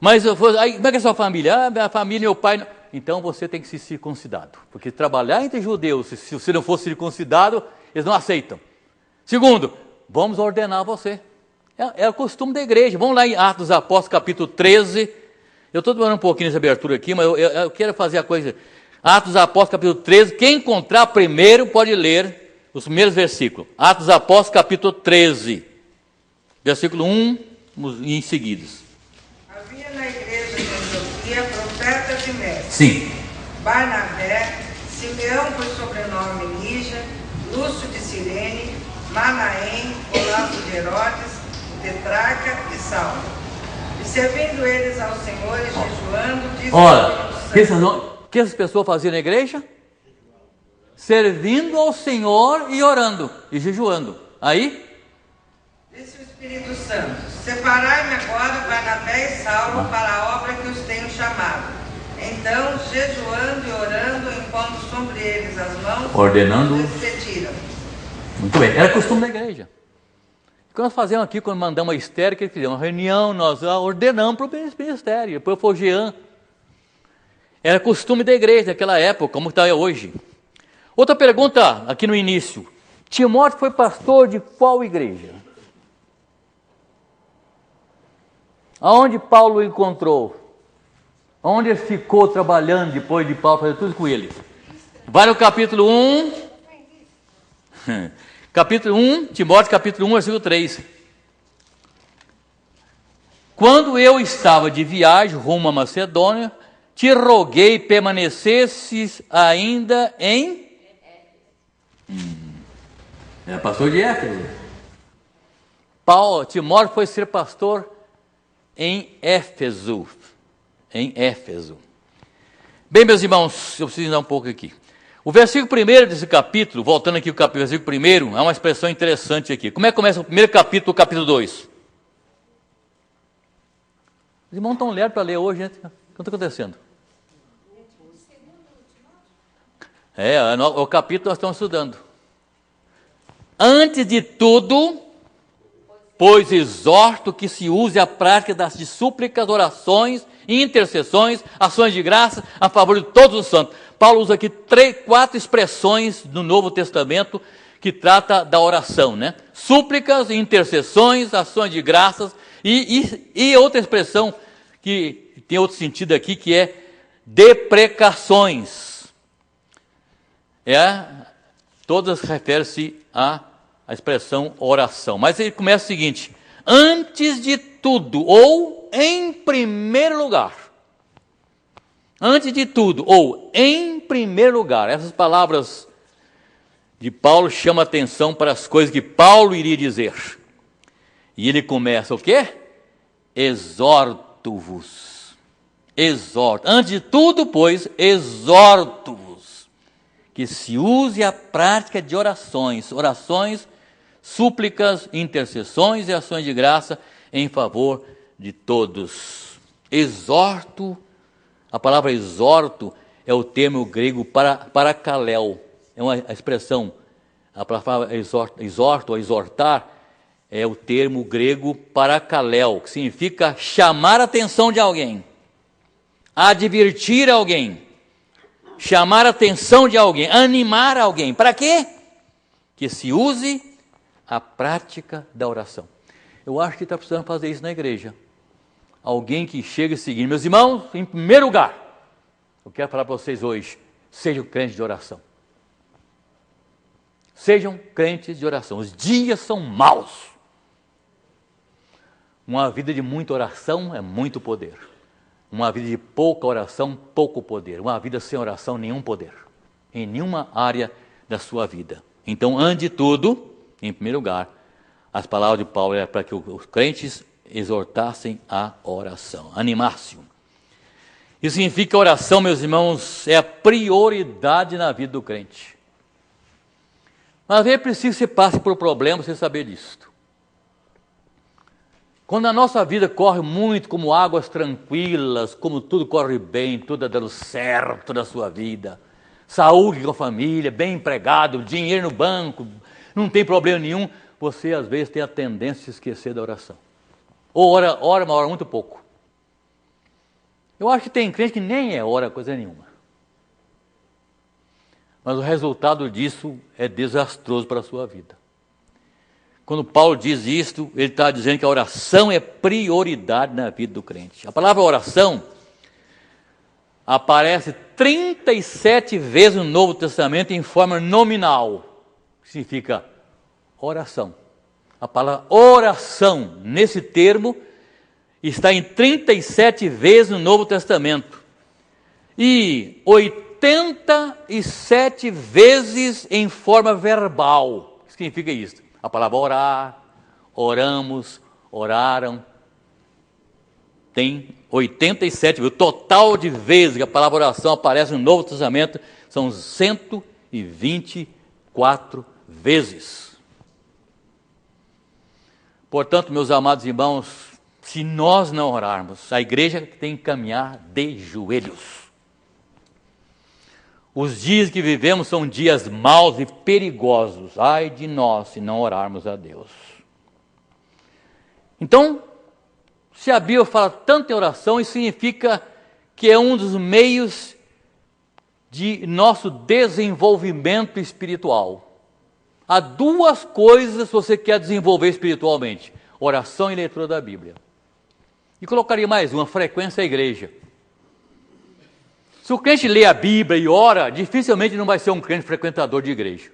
Mas aí, como é que é a sua família? Minha família, meu pai... Então você tem que ser circuncidado. Porque trabalhar entre judeus, se você não for circuncidado, eles não aceitam. Segundo, vamos ordenar você. É o costume da igreja. Vamos lá em Atos dos Apóstolos, capítulo 13. Eu estou demorando um pouquinho nessa abertura aqui, mas eu quero fazer a coisa... Atos dos Apóstolos, capítulo 13. Quem encontrar primeiro pode ler os primeiros versículos. Atos dos Apóstolos, capítulo 13. Versículo 1 e em seguidos. Havia na igreja de Antioquia profetas e mestres. Sim. Barnabé, Simeão por sobrenome Níger, Lúcio de Cirene, Manaém, Olavo de Herodes, Tetraca e Saulo. E servindo eles ao Senhor e jejuando, disse Ora, o que essas pessoas faziam na igreja? servindo ao Senhor e orando e jejuando. Aí, disse o Espírito Santo: separai-me agora Barnabé e Saulo para a obra que os tenho chamado. Então, jejuando e orando, impondo sobre eles as mãos, ordenando, eles despediram. Muito bem, era costume da igreja. O que nós fazemos aqui quando mandamos a Esther, que fizemos uma reunião, nós ordenamos para o ministério, depois foi o Jean. Era costume da igreja naquela época, como está hoje. Outra pergunta aqui no início: Timóteo foi pastor de qual igreja? Aonde Paulo o encontrou? Onde ele ficou trabalhando depois de Paulo fazer tudo com ele? Vai no capítulo 1. Capítulo 1, Timóteo capítulo 1, versículo 3. Quando eu estava de viagem rumo à Macedônia, te roguei permanecesses ainda em... Era pastor de Éfeso. Timóteo foi ser pastor em Éfeso. Em Éfeso. Bem, meus irmãos, eu preciso dar um pouco aqui. O versículo 1 desse capítulo, voltando aqui ao versículo 1, há uma expressão interessante aqui. Como é que começa o primeiro capítulo, o capítulo 2? Os irmãos estão lerdos para ler hoje, né? O que está acontecendo? O capítulo nós estamos estudando. Antes de tudo, pois exorto que se use a prática de súplicas, orações, intercessões, ações de graça a favor de todos os santos. Paulo usa aqui 4 expressões no Novo Testamento que trata da oração, né? Súplicas, intercessões, ações de graças e outra expressão que tem outro sentido aqui, que é deprecações. Todas referem-se à expressão oração. Mas ele começa o seguinte: antes de tudo, ou em primeiro lugar. Antes de tudo, ou em primeiro lugar. Essas palavras de Paulo chamam a atenção para as coisas que Paulo iria dizer. E ele começa o quê? Exorto-vos. Exorto. Antes de tudo, pois, exorto-vos que se use a prática de orações, súplicas, intercessões e ações de graça em favor de todos. Exorto. A palavra exorto é o termo grego parakaléu. É uma expressão. A palavra exorto ou exortar é o termo grego parakaléu, que significa chamar a atenção de alguém, advertir alguém, chamar a atenção de alguém, animar alguém. Para quê? Que se use a prática da oração. Eu acho que está precisando fazer isso na igreja. Alguém que chega seguindo. Meus irmãos, em primeiro lugar, eu quero falar para vocês hoje: sejam crentes de oração. Sejam crentes de oração. Os dias são maus. Uma vida de muita oração é muito poder. Uma vida de pouca oração, pouco poder. Uma vida sem oração, nenhum poder. Em nenhuma área da sua vida. Então, antes de tudo, em primeiro lugar, as palavras de Paulo eram para que os crentes exortassem a oração, animar-se. Isso significa que a oração, meus irmãos, é a prioridade na vida do crente. Mas às vezes é preciso que você passe por problemas sem saber disso. Quando a nossa vida corre muito como águas tranquilas, como tudo corre bem, tudo dando certo na sua vida, saúde com a família, bem empregado, dinheiro no banco, não tem problema nenhum, você às vezes tem a tendência de se esquecer da oração. Ou ora, mas ora muito pouco. Eu acho que tem crente que nem ora coisa nenhuma. Mas o resultado disso é desastroso para a sua vida. Quando Paulo diz isto, ele está dizendo que a oração é prioridade na vida do crente. A palavra oração aparece 37 vezes no Novo Testamento em forma nominal, que significa oração. A palavra oração, nesse termo, está em 37 vezes no Novo Testamento. E 87 vezes em forma verbal. O que significa isso? A palavra orar, oramos, oraram. Tem 87 vezes. O total de vezes que a palavra oração aparece no Novo Testamento são 187 324 vezes. Portanto, meus amados irmãos, se nós não orarmos, a igreja tem que caminhar de joelhos. Os dias que vivemos são dias maus e perigosos. Ai de nós se não orarmos a Deus. Então, se a Bíblia fala tanto em oração, isso significa que é um dos meios de nosso desenvolvimento espiritual. Há duas coisas se você quer desenvolver espiritualmente: oração e leitura da Bíblia. E colocaria mais uma: frequência à igreja. Se o crente lê a Bíblia e ora, dificilmente não vai ser um crente frequentador de igreja.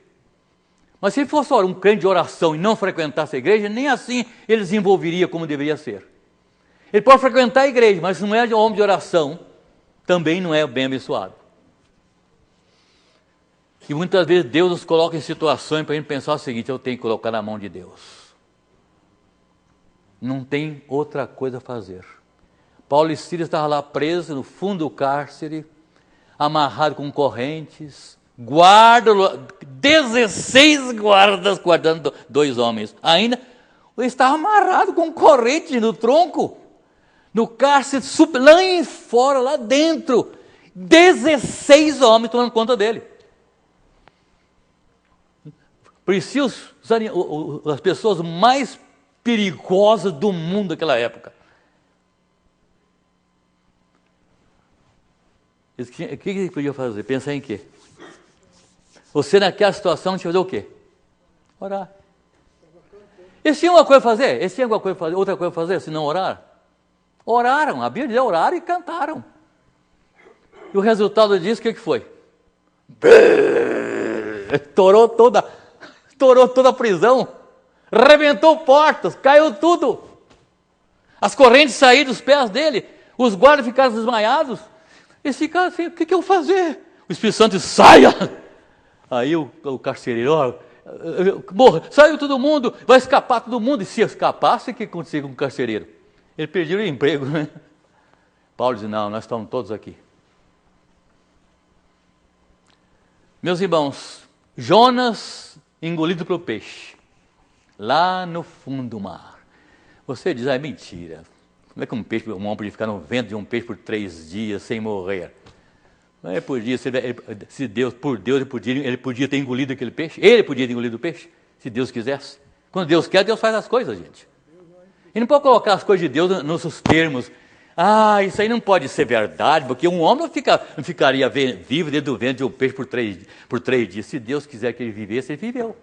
Mas se ele fosse um crente de oração e não frequentasse a igreja, nem assim ele desenvolveria como deveria ser. Ele pode frequentar a igreja, mas se não é homem de oração, também não é bem abençoado. E muitas vezes Deus nos coloca em situações para a gente pensar o seguinte: eu tenho que colocar na mão de Deus. Não tem outra coisa a fazer. Paulo e Silas estavam lá presos no fundo do cárcere, amarrado com correntes, 16 guardas guardando 2 homens. Ainda ele estava amarrado com corrente no tronco, no cárcere, lá em fora, lá dentro, 16 homens tomando conta dele. Parecia as pessoas mais perigosas do mundo naquela época. O que ele podia fazer? Pensar em quê? Você naquela situação tinha que fazer o quê? Orar. Eles tinham uma coisa a fazer? Eles tinham outra coisa a fazer, se não orar? Oraram, a Bíblia diz oraram e cantaram. E o resultado disso, o que foi? Estourou toda a prisão, rebentou portas, caiu tudo. As correntes saíram dos pés dele, os guardas ficaram desmaiados. Eles ficaram assim: o que eu vou fazer? O Espírito Santo disse: saia! Aí o carcereiro: morra, saiu todo mundo, vai escapar todo mundo. E se escapasse, o que acontecia com o carcereiro? Ele perdeu o emprego, né? Paulo diz: não, nós estamos todos aqui. Meus irmãos, Jonas engolido pelo peixe, lá no fundo do mar. Você diz: é mentira. Como é que um homem podia ficar no ventre de um peixe por 3 dias sem morrer? Ele podia, se Deus, por Deus, ele podia ter engolido aquele peixe. Ele podia ter engolido o peixe, se Deus quisesse. Quando Deus quer, Deus faz as coisas, gente. Ele não pode colocar as coisas de Deus nos termos: isso aí não pode ser verdade, porque um homem não ficaria vivo dentro do ventre de um peixe por 3 dias. Se Deus quiser que ele vivesse, ele viveu.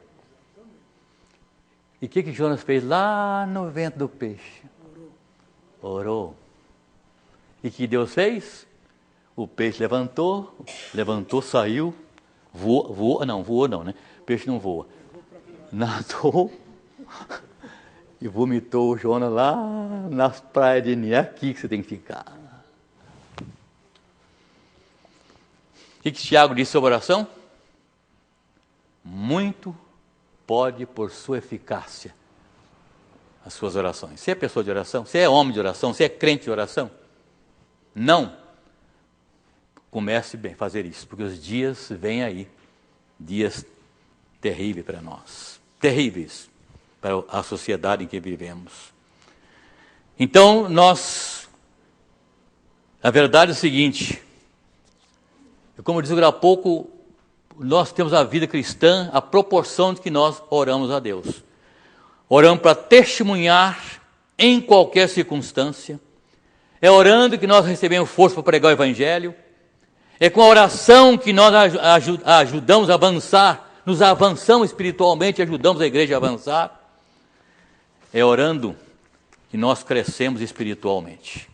E o que Jonas fez lá no ventre do peixe? Orou. E o que Deus fez? O peixe levantou, saiu, voou não, né? O peixe não voa. Nadou e vomitou o Jonas lá nas praias de Nínive. É aqui que você tem que ficar. O que Tiago disse sobre oração? Muito pode por sua eficácia as suas orações. Você é pessoa de oração? Você é homem de oração? Você é crente de oração? Não. Comece bem a fazer isso, porque os dias vêm aí, dias terríveis para nós, terríveis para a sociedade em que vivemos. Então, a verdade é o seguinte: como eu disse agora há pouco, nós temos a vida cristã à proporção de que nós oramos a Deus. Oramos para testemunhar em qualquer circunstância. É orando que nós recebemos força para pregar o Evangelho. É com a oração que nós ajudamos a avançar, nos avançamos espiritualmente e ajudamos a igreja a avançar. É orando que nós crescemos espiritualmente.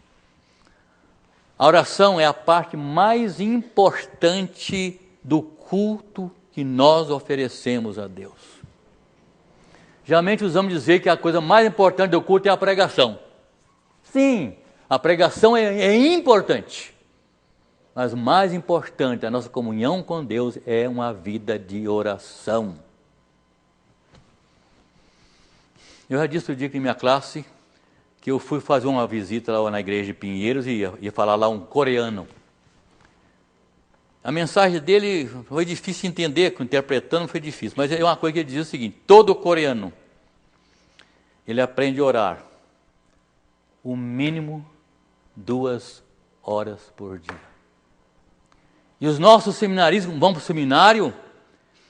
A oração é a parte mais importante do culto que nós oferecemos a Deus. Geralmente usamos dizer que a coisa mais importante do culto é a pregação. Sim, a pregação é importante. Mas o mais importante, a nossa comunhão com Deus, é uma vida de oração. Eu já disse o dia que em minha classe, que eu fui fazer uma visita lá na igreja de Pinheiros e ia falar lá um coreano. A mensagem dele foi difícil de entender, interpretando foi difícil, mas é uma coisa que ele diz o seguinte: todo coreano, ele aprende a orar o mínimo 2 horas por dia. E os nossos seminaristas vão para o seminário,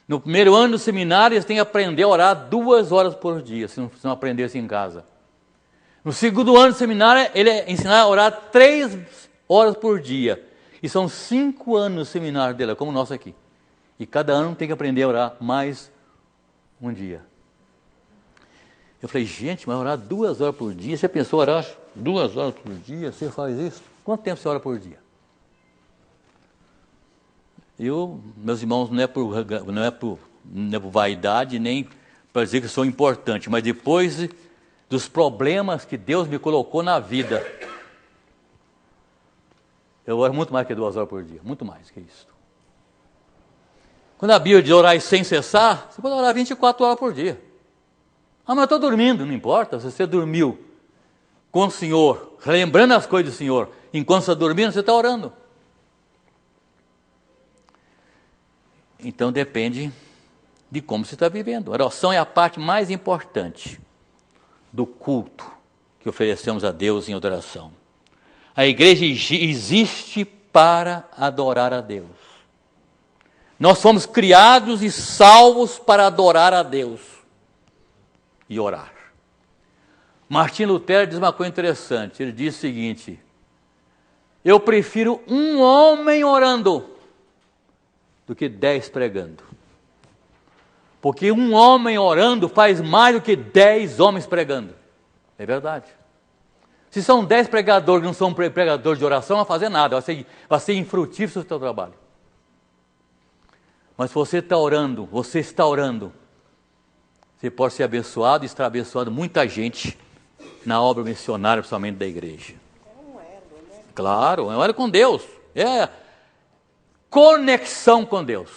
no primeiro ano do seminário eles têm que aprender a orar 2 horas por dia, se não aprendesse em casa. No segundo ano do seminário, ele é ensinar a orar 3 horas por dia. E são 5 anos de seminário dele, como o nosso aqui. E cada ano tem que aprender a orar mais um dia. Eu falei, gente, mas orar 2 horas por dia? Você pensou orar 2 horas por dia? Você faz isso? Quanto tempo você ora por dia? Meus irmãos, não é por vaidade, nem para dizer que sou importante, mas depois dos problemas que Deus me colocou na vida, eu oro muito mais que 2 horas por dia, muito mais que isso. Quando a Bíblia diz orar sem cessar, você pode orar 24 horas por dia. Ah, mas eu estou dormindo, não importa, se você dormiu com o Senhor, relembrando as coisas do Senhor, enquanto você está dormindo, você está orando. Então depende de como você está vivendo. A oração é a parte mais importante do culto que oferecemos a Deus em adoração. A igreja existe para adorar a Deus. Nós fomos criados e salvos para adorar a Deus e orar. Martim Lutero diz uma coisa interessante. Ele diz o seguinte: eu prefiro um homem orando do que 10 pregando. Porque um homem orando faz mais do que 10 homens pregando. É verdade. Se são 10 pregadores que não são pregadores de oração, não vai fazer nada, vai ser infrutífero o seu trabalho. Mas se você está orando, você pode ser abençoado e estar abençoado muita gente na obra missionária, principalmente da igreja. É um elo, né? Claro, é um elo com Deus. É conexão com Deus.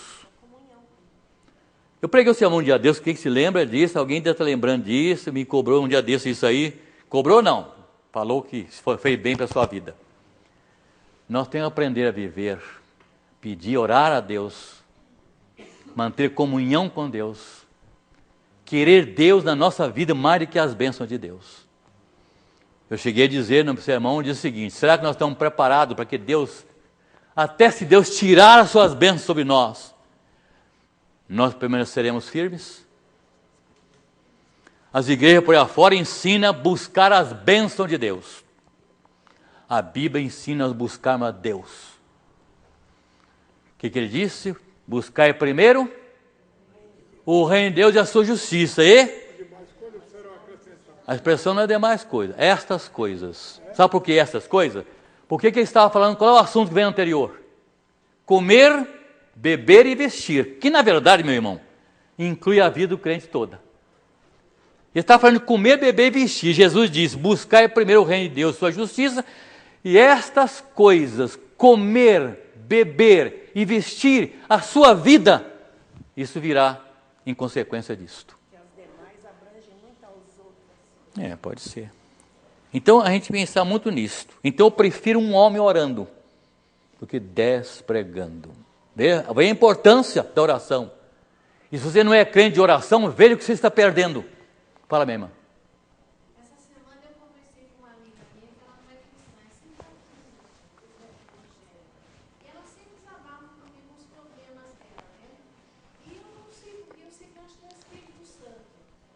Eu preguei o sermão um dia desse, quem se lembra disso? Alguém deve estar lembrando disso, me cobrou um dia desse isso aí. Cobrou não, falou que fez bem para a sua vida. Nós temos que aprender a viver, pedir, orar a Deus, manter comunhão com Deus, querer Deus na nossa vida mais do que as bênçãos de Deus. Eu cheguei a dizer no sermão, eu disse o seguinte: será que nós estamos preparados para que Deus, até se Deus tirar as suas bênçãos sobre nós, nós permaneceremos firmes? As igrejas por aí afora ensinam a buscar as bênçãos de Deus. A Bíblia ensina a buscarmos a Deus. O que ele disse? Buscai primeiro o reino de Deus e a sua justiça. E a expressão não é demais coisas, estas coisas. Sabe por que estas coisas? Porque ele estava falando, qual é o assunto que vem anterior? Comer, beber e vestir. Que na verdade, meu irmão, inclui a vida do crente toda. Ele está falando de comer, beber e vestir. Jesus diz, buscai primeiro o reino de Deus e sua justiça, e estas coisas, comer, beber e vestir a sua vida, isso virá em consequência disto. Que as demais abrangem muito aos outros. É, pode ser. Então a gente pensar muito nisso. Então eu prefiro um homem orando do que 10 pregando. Vê a importância da oração. E se você não é crente de oração, veja o que você está perdendo. Fala, minha irmã. Essa semana eu conversei com uma amiga minha que ela não é cristã, é simpatizante do Evangelho. E ela sempre desabafa comigo os problemas dela, né? E eu não sei porque, eu sei que eu acho que é o Espírito Santo.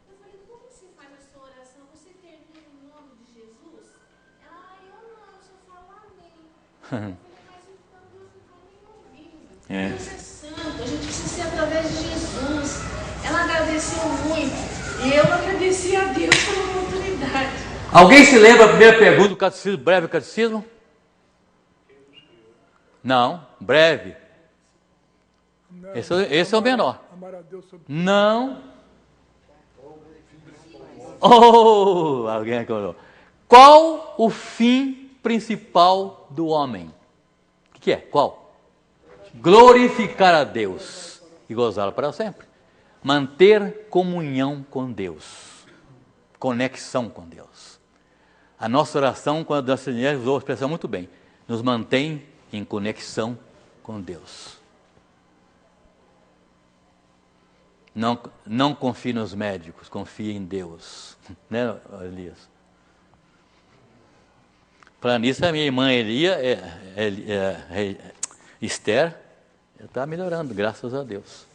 Eu falei, como você faz a sua oração? Você termina no nome de Jesus? Ela, eu não, eu só falo amém. Eu falei, mas então Deus não está nem ouvindo. Deus é santo, a gente precisa ser através de Jesus. Ela agradeceu muito. E eu agradeci a Deus pela oportunidade. Alguém se lembra da primeira pergunta do catecismo, breve catecismo? Não, breve. Esse é o menor. Não. Oh, alguém acordou. Qual o fim principal do homem? O que é? Qual? Glorificar a Deus e gozá-lo para sempre. Manter comunhão com Deus, conexão com Deus. A nossa oração, quando a Senhora usou a expressão muito bem, nos mantém em conexão com Deus. Não confie nos médicos, confie em Deus. Né, Elias? Falando nisso, a minha irmã Esther está melhorando, graças a Deus.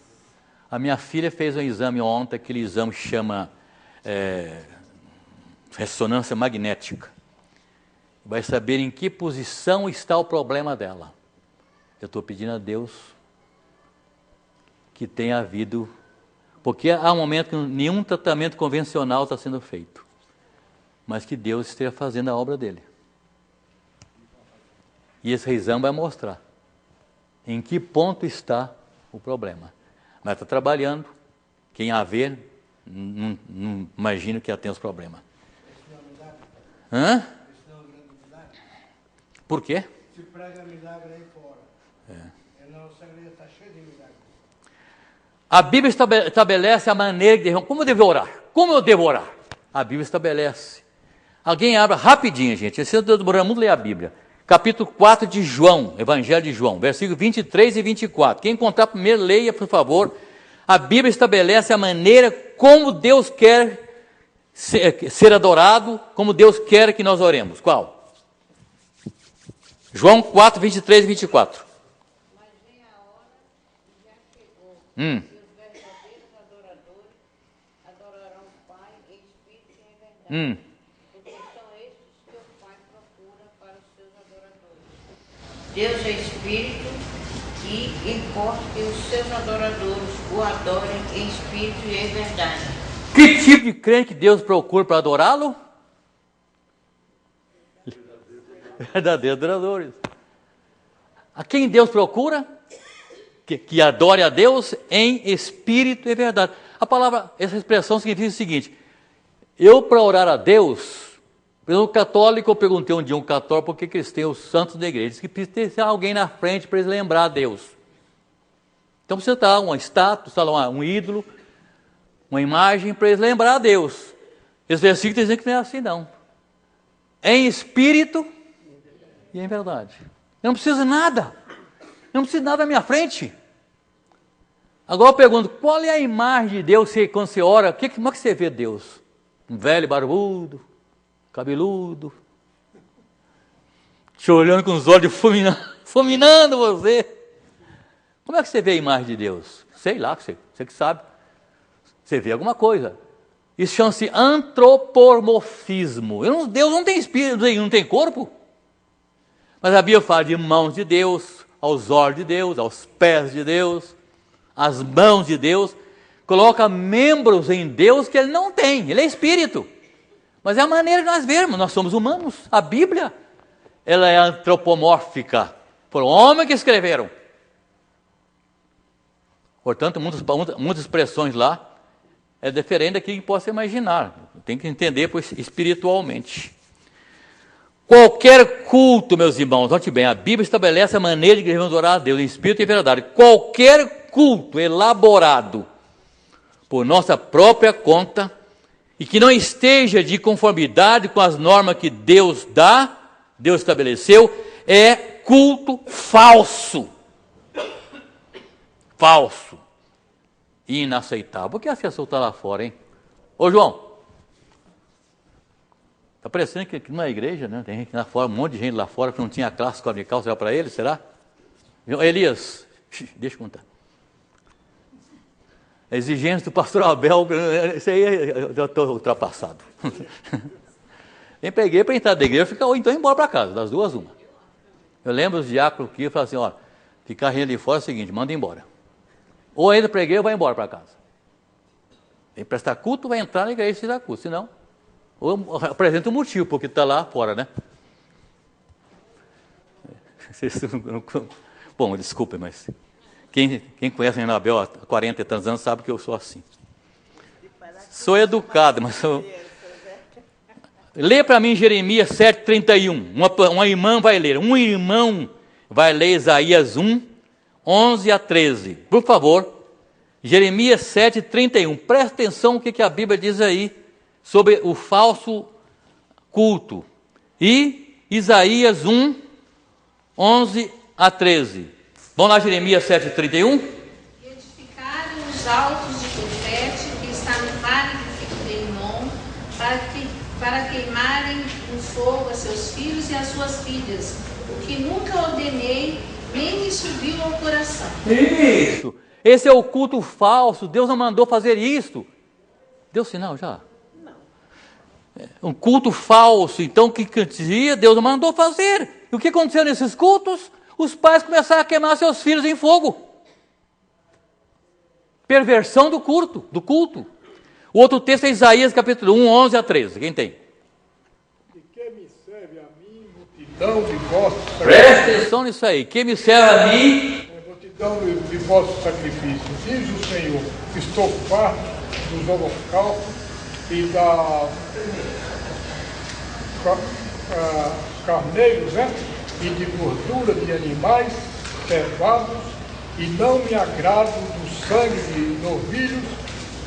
A minha filha fez um exame ontem, aquele exame que chama ressonância magnética. Vai saber em que posição está o problema dela. Eu estou pedindo a Deus que tenha havido, porque há um momento que nenhum tratamento convencional está sendo feito, mas que Deus esteja fazendo a obra dele. E esse exame vai mostrar em que ponto está o problema. Mas está trabalhando, quem a ver, não imagina que ela tem os problemas. Hã? Por quê? Se prega milagre aí fora. O segredo está cheio de milagres. A Bíblia estabelece a maneira de... Como eu devo orar? Como eu devo orar? A Bíblia estabelece. Alguém abra rapidinho, gente. Esse demorando muito ler a Bíblia. Capítulo 4 de João, Evangelho de João, versículos 23 e 24. Quem encontrar primeiro, leia, por favor. A Bíblia estabelece a maneira como Deus quer ser adorado, como Deus quer que nós oremos. Qual? João 4, 23 e 24. Mas vem a hora e já chegou, e os verdadeiros adoradores adorarão o Pai em espírito e em verdade. Porque são estes que o Pai procura para os seus adoradores. Deus é espírito e importa que os seus adoradores o adorem em espírito e em verdade. Que tipo de crente que Deus procura para adorá-lo? Verdadeiros adoradores. A quem Deus procura? Que adore a Deus em espírito e verdade. A palavra, essa expressão significa o seguinte: eu, para orar a Deus, por exemplo, católico, eu perguntei um dia a um católico por que eles têm os santos da igreja. Diz que precisa ter alguém na frente para eles lembrar a Deus. Então precisa estar uma estátua, um ídolo, uma imagem para eles lembrar a Deus. Esse versículo dizem que não é assim, não. Em espírito e em verdade. Eu não preciso de nada. Eu não preciso de nada na minha frente. Agora eu pergunto, qual é a imagem de Deus quando você ora? Como é que você vê Deus? Um velho barbudo, cabeludo, te olhando com os olhos fulminando você. Como é que você vê a imagem de Deus? Sei lá, você que sabe. Você vê alguma coisa. Isso chama-se antropomorfismo. Deus não tem espírito, não tem corpo. Mas a Bíblia fala de mãos de Deus, aos olhos de Deus, aos pés de Deus, as mãos de Deus. Coloca membros em Deus que ele não tem, ele é espírito. Mas é a maneira de nós vermos, nós somos humanos. A Bíblia, ela é antropomórfica. Foram homens que escreveram. Portanto, muitas expressões lá é diferente daquilo que possa imaginar. Tem que entender espiritualmente. Qualquer culto, meus irmãos, note bem, a Bíblia estabelece a maneira de que devemos orar a Deus em espírito e verdade. Qualquer culto elaborado por nossa própria conta e que não esteja de conformidade com as normas que Deus estabeleceu, é culto falso. Falso. Inaceitável. Por que a pessoa está lá fora, hein? Ô, João. Está parecendo que não é igreja, né? Tem gente lá fora, um monte de gente lá fora que não tinha classe comunical, será para ele, será? Elias, deixa eu contar. A exigência do pastor Abel, isso aí eu já estou ultrapassado. Eu peguei para entrar da igreja, ou então ir embora para casa, das duas uma. Eu lembro os diáconos que falaram assim, ó, ficar rindo ali fora é o seguinte, manda embora. Ou ainda para a igreja ou vai embora para casa. Vem prestar culto, vai entrar na igreja e se dá culto, senão... Ou apresenta um motivo, porque está lá fora, né? Bom, desculpe, mas quem conhece a Anabel há 40 e tantos anos sabe que eu sou assim. Sou educado, mas sou... Lê para mim Jeremias 7,31. Uma irmã vai ler. Um irmão vai ler Isaías 1, 11 a 13. Por favor, Jeremias 7,31. Presta atenção no que a Bíblia diz aí sobre o falso culto. E Isaías 1, 11 a 13. Vamos lá, Jeremias 7,31. E edificaram os altos de Tofete, que está no vale de Rinom, para queimarem no fogo a seus filhos e as suas filhas, o que nunca ordenei, nem me subiu ao coração. Isso! Esse é o culto falso. Deus não mandou fazer isso. Deu sinal já? Não. Um culto falso. Então, o que dizia? Deus não mandou fazer. E o que aconteceu nesses cultos? Os pais começaram a queimar seus filhos em fogo. Perversão do culto. O outro texto é Isaías capítulo 1, 11 a 13. Quem tem? E que me serve a mim, multidão de vossos sacrifícios. Presta atenção nisso aí. Que me serve a mim. Multidão de vossos sacrifícios. Diz o Senhor, estou farto dos holocaustos e da carneiros, e de gordura de animais cevados, e não me agrado do sangue de novilhos,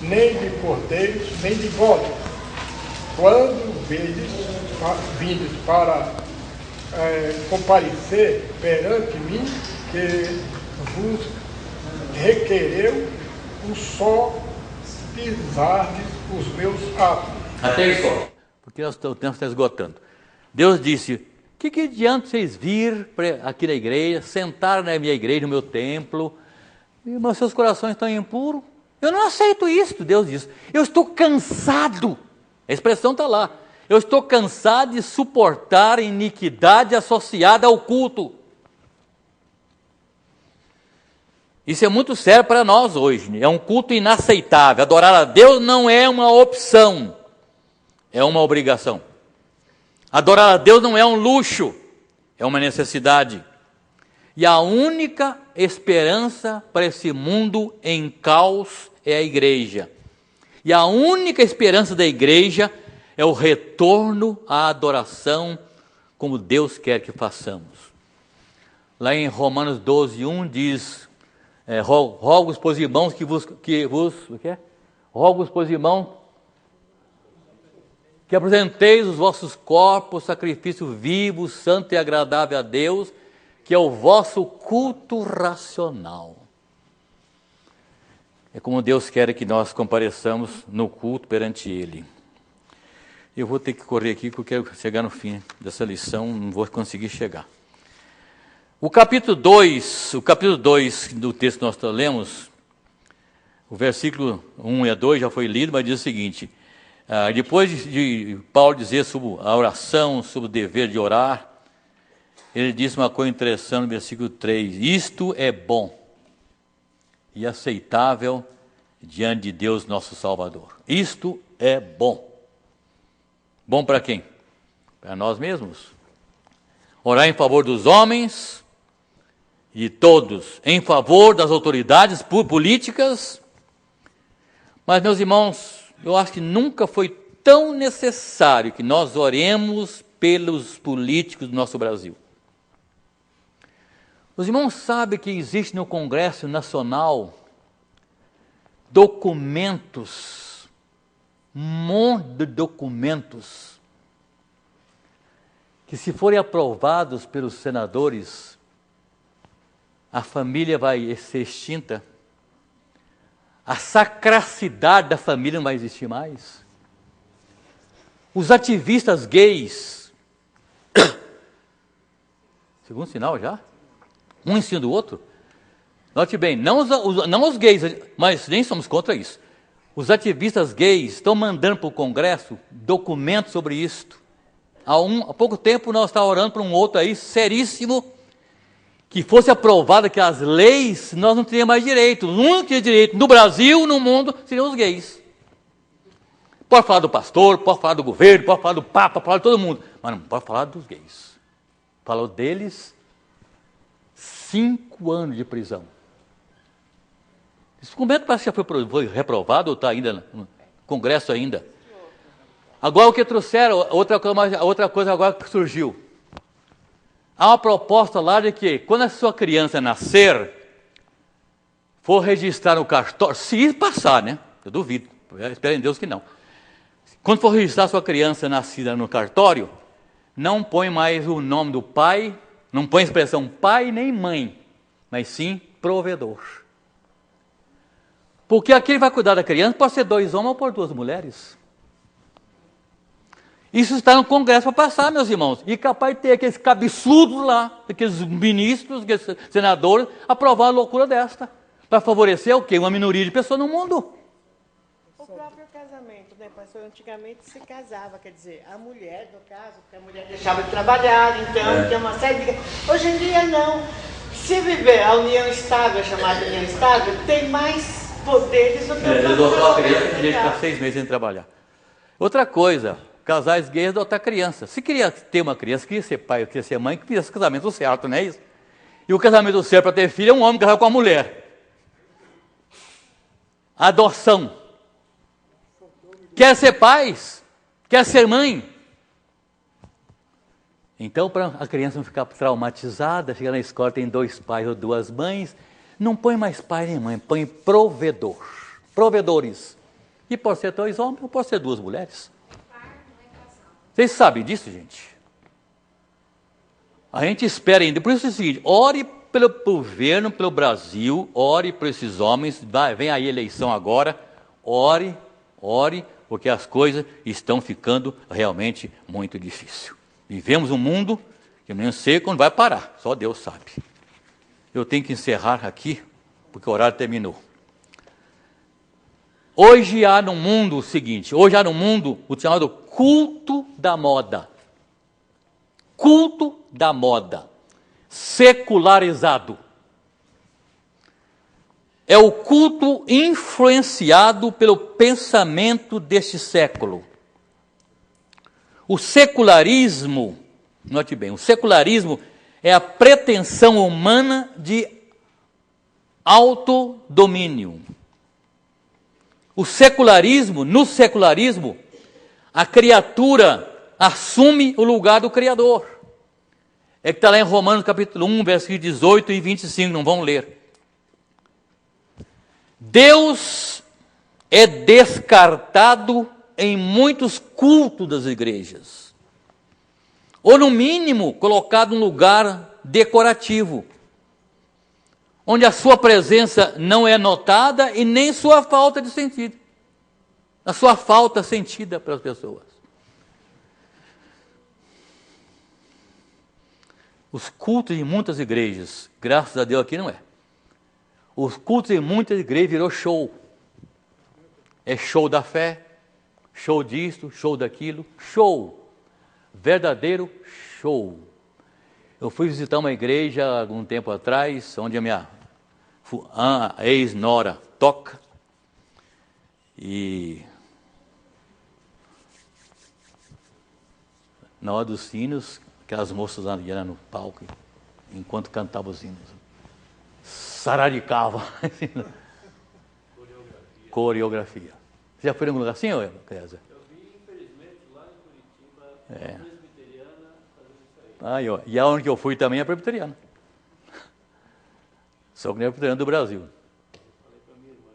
nem de cordeiros, nem de bodes. Quando vindes para comparecer perante mim, que vos requereu o só pisardes os meus atos. Até aí só, porque o tempo está esgotando. Deus disse: o que adianta vocês vir aqui na igreja, sentar na minha igreja, no meu templo, mas seus corações estão impuros? Eu não aceito isso, Deus diz. Eu estou cansado, a expressão está lá. Eu estou cansado de suportar iniquidade associada ao culto. Isso é muito sério para nós hoje. É um culto inaceitável. Adorar a Deus não é uma opção, é uma obrigação. Adorar a Deus não é um luxo, é uma necessidade. E a única esperança para esse mundo em caos é a igreja. E a única esperança da igreja é o retorno à adoração como Deus quer que façamos. Lá em Romanos 12, 1 diz: rogo-vos, pois, irmãos, rogo-vos, pois, irmãos, que apresenteis os vossos corpos, sacrifício vivo, santo e agradável a Deus, que é o vosso culto racional. É como Deus quer que nós compareçamos no culto perante Ele. Eu vou ter que correr aqui, porque eu quero chegar no fim dessa lição, não vou conseguir chegar. O capítulo 2 do texto que nós lemos, o versículo 1 e 2 já foi lido, mas diz o seguinte: depois de Paulo dizer sobre a oração, sobre o dever de orar, ele disse uma coisa interessante no versículo 3: isto é bom e aceitável diante de Deus nosso Salvador. Isto é bom. Bom para quem? Para nós mesmos. Orar em favor dos homens e de todos, em favor das autoridades políticas. Mas, meus irmãos, eu acho que nunca foi tão necessário que nós oremos pelos políticos do nosso Brasil. Os irmãos sabem que existe no Congresso Nacional documentos, um monte de documentos, que se forem aprovados pelos senadores, a família vai ser extinta, a sacracidade da família não vai existir mais. Os ativistas gays, segundo sinal já, um em cima do outro. Note bem, não os gays, mas nem somos contra isso. Os ativistas gays estão mandando para o Congresso documentos sobre isto. Há pouco tempo nós estávamos orando para um outro aí, seríssimo, que fosse aprovado que as leis nós não teríamos mais direito. O único que tinha direito no Brasil, no mundo, seriam os gays. Pode falar do pastor, pode falar do governo, pode falar do papa, pode falar de todo mundo, mas não pode falar dos gays. Falou deles, 5 anos de prisão. Esse documento parece que já foi reprovado ou está ainda no Congresso ainda. Agora o que trouxeram, outra coisa agora que surgiu. Há uma proposta lá de que quando a sua criança nascer, for registrar no cartório, se passar, né? Eu duvido, espero em Deus que não. Quando for registrar a sua criança nascida no cartório, não põe mais o nome do pai, não põe a expressão pai nem mãe. mas sim provedor. Porque aquele que vai cuidar da criança pode ser 2 homens ou por 2 mulheres. Isso está no Congresso para passar, meus irmãos. E capaz de ter aqueles cabeçudos lá, aqueles ministros, aqueles senadores, aprovar a loucura desta. Para favorecer o quê? Uma minoria de pessoas no mundo. O próprio casamento, né, pastor? Antigamente se casava, quer dizer, a mulher, no caso, porque a mulher deixava de trabalhar, então tem uma série de... Hoje em dia, não. Se viver a união estável, chamada união estável, tem mais poderes do que o adotar a criança, tem gente que está 6 meses sem trabalhar. Outra coisa, casais gays adotar criança. Se queria ter uma criança, queria ser pai, queria ser mãe, que fizesse o casamento certo, não é isso? E o casamento certo para ter filho é um homem casar com a mulher. Adoção. Quer ser pais? Quer ser mãe? Então, para a criança não ficar traumatizada, chega na escola, tem 2 pais ou 2 mães, não põe mais pai nem mãe, põe provedor. Provedores. E pode ser 2 homens ou pode ser 2 mulheres. Vocês sabem disso, gente? A gente espera ainda. Por isso é o seguinte, ore pelo governo, pelo Brasil, ore por esses homens, vem aí a eleição agora, ore, porque as coisas estão ficando realmente muito difíceis. Vivemos um mundo que eu nem sei quando vai parar, só Deus sabe. Eu tenho que encerrar aqui, porque o horário terminou. Hoje há no mundo o seguinte, o chamado culto da moda. Culto da moda. Secularizado. É o culto influenciado pelo pensamento deste século. O secularismo, note bem, o secularismo é a pretensão humana de autodomínio. No secularismo, a criatura assume o lugar do Criador. É que está lá em Romanos capítulo 1, versículos 18 e 25, não vamos ler. Deus é descartado em muitos cultos das igrejas. Ou, no mínimo, colocado em um lugar decorativo, onde a sua presença não é notada e nem sua falta de sentido. A sua falta sentida pelas pessoas. Os cultos em muitas igrejas, graças a Deus aqui não é. Os cultos em muitas igrejas virou show. É show da fé, show disto, show daquilo, show. Verdadeiro show. Eu fui visitar uma igreja algum tempo atrás, onde a minha ex-nora toca. E na hora dos hinos, aquelas moças iam no palco, enquanto cantavam os hinos. Sararicava. Coreografia. Você já foi em algum lugar assim, Kézia? Eu vi, infelizmente, lá em Curitiba, a presbiteriana fazendo isso aí. Aí, ó. E aonde que eu fui também é presbiteriana. Só que não é presbiteriana do Brasil. Falei para minha irmã,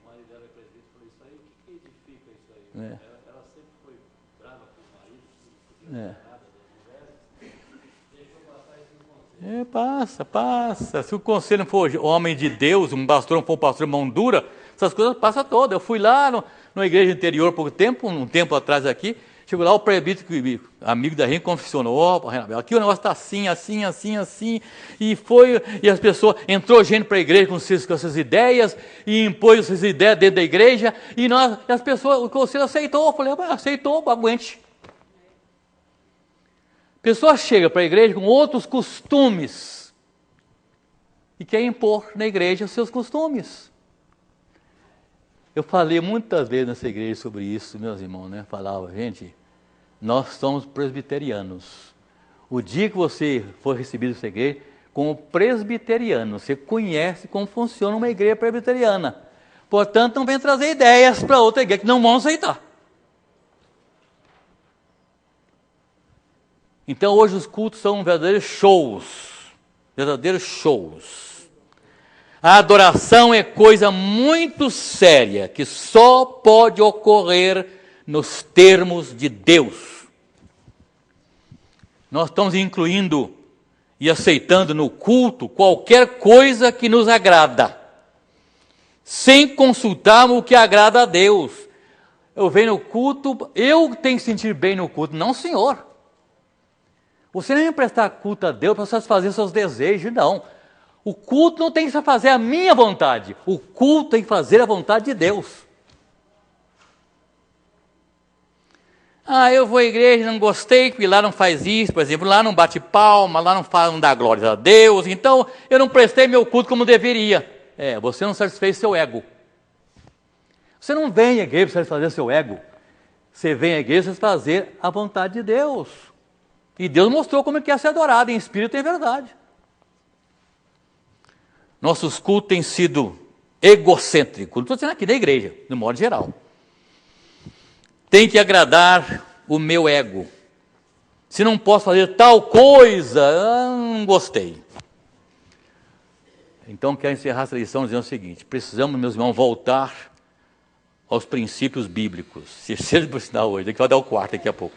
o marido dela é presbítero, falei, isso aí, o que edifica isso aí? Ela sempre foi brava com o marido, não podia fazer nada das mulheres, deixou passar isso no conselho. Passa. Se o conselho não for homem de Deus, um pastor não for um pastor mão dura, essas coisas passam todas. Eu fui lá numa igreja interior pouco tempo, um tempo atrás aqui, chegou lá o presbítero, amigo da gente, confessionou, aqui o negócio está assim, e as pessoas, entrou gente para a igreja com essas ideias, e impôs essas ideias dentro da igreja, e as pessoas, o conselho aceitou, eu falei, aceitou, aguente. A pessoa chega para a igreja com outros costumes, e quer impor na igreja os seus costumes. Eu falei muitas vezes nessa igreja sobre isso, meus irmãos, né? Falava, gente, nós somos presbiterianos. O dia que você for recebido nessa igreja, como presbiteriano, você conhece como funciona uma igreja presbiteriana. Portanto, não vem trazer ideias para outra igreja que não vão aceitar. Então, hoje os cultos são verdadeiros shows. A adoração é coisa muito séria, que só pode ocorrer nos termos de Deus. Nós estamos incluindo e aceitando no culto qualquer coisa que nos agrada, sem consultarmos o que agrada a Deus. Eu venho no culto, eu tenho que sentir bem no culto, não, senhor. Você não vai prestar culto a Deus para satisfazer seus desejos, não. O culto não tem que fazer a minha vontade, o culto tem que fazer a vontade de Deus. Eu vou à igreja, não gostei, porque lá não faz isso, por exemplo, lá não bate palma, lá não dá glória a Deus, então eu não prestei meu culto como deveria. Você não satisfez seu ego. Você não vem à igreja para satisfazer seu ego. Você vem à igreja para satisfazer a vontade de Deus. E Deus mostrou como ele quer ser adorado, em espírito e em verdade. Nossos cultos têm sido egocêntricos. Estou dizendo aqui da igreja, de modo geral. Tem que agradar o meu ego. Se não posso fazer tal coisa, não gostei. Então, quero encerrar essa lição dizendo o seguinte: precisamos, meus irmãos, voltar aos princípios bíblicos. Terceiro por sinal hoje, daqui vai dar o quarto daqui a pouco.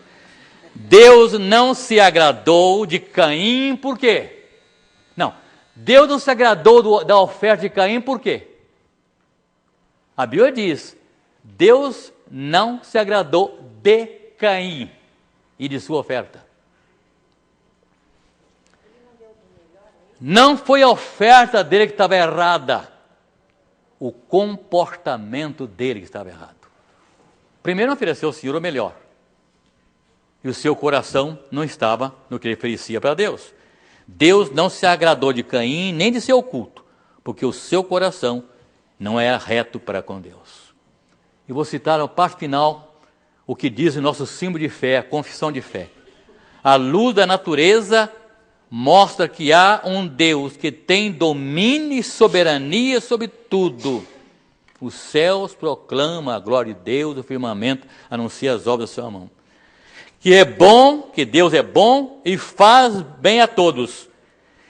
Deus não se agradou de Caim, por quê? Não, Deus não se agradou da oferta de Caim, por quê? A Bíblia diz, Deus não se agradou de Caim e de sua oferta. Não foi a oferta dele que estava errada, o comportamento dele que estava errado. Primeiro ofereceu ao Senhor o melhor, e o seu coração não estava no que ele oferecia para Deus. Deus não se agradou de Caim nem de seu culto, porque o seu coração não era reto para com Deus. E vou citar na parte final o que diz o nosso símbolo de fé, a confissão de fé. A luz da natureza mostra que há um Deus que tem domínio e soberania sobre tudo. Os céus proclamam a glória de Deus, o firmamento anuncia as obras da sua mão. Que é bom, que Deus é bom e faz bem a todos.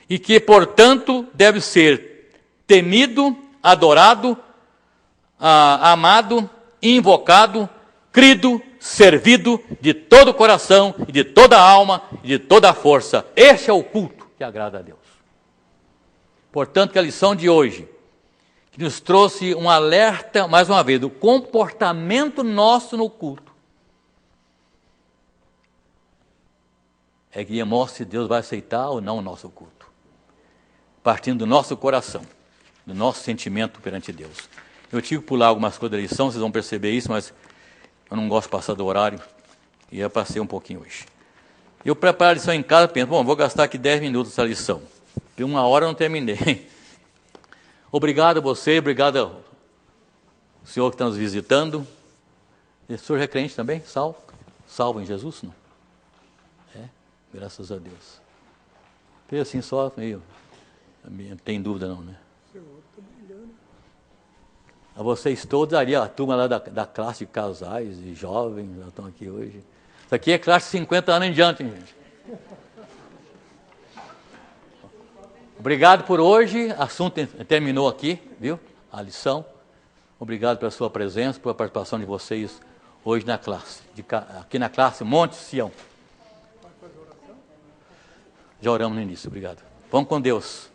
E que, portanto, deve ser temido, adorado, amado, invocado, crido, servido de todo o coração, e de toda a alma, e de toda a força. Este é o culto que agrada a Deus. Portanto, que a lição de hoje, que nos trouxe um alerta, mais uma vez, do comportamento nosso no culto, é que mostre se Deus vai aceitar ou não o nosso culto, partindo do nosso coração, do nosso sentimento perante Deus. Eu tive que pular algumas coisas da lição, vocês vão perceber isso, mas eu não gosto de passar do horário, e eu passei um pouquinho hoje. Eu preparo a lição em casa, penso, vou gastar aqui 10 minutos essa lição, porque 1 hora eu não terminei. Obrigado a você, obrigado ao senhor que está nos visitando. O senhor é crente também? Salvo em Jesus? Não? Graças a Deus. Fez assim só, meio, não tem dúvida não, né? A vocês todos, ali a turma lá da classe de casais e jovens, já estão aqui hoje. Isso aqui é classe de 50 anos em diante, gente. Obrigado por hoje, o assunto terminou aqui, viu? A lição. Obrigado pela sua presença, pela participação de vocês hoje na classe, aqui na classe Monte Sião. Já oramos no início, obrigado. Vamos com Deus.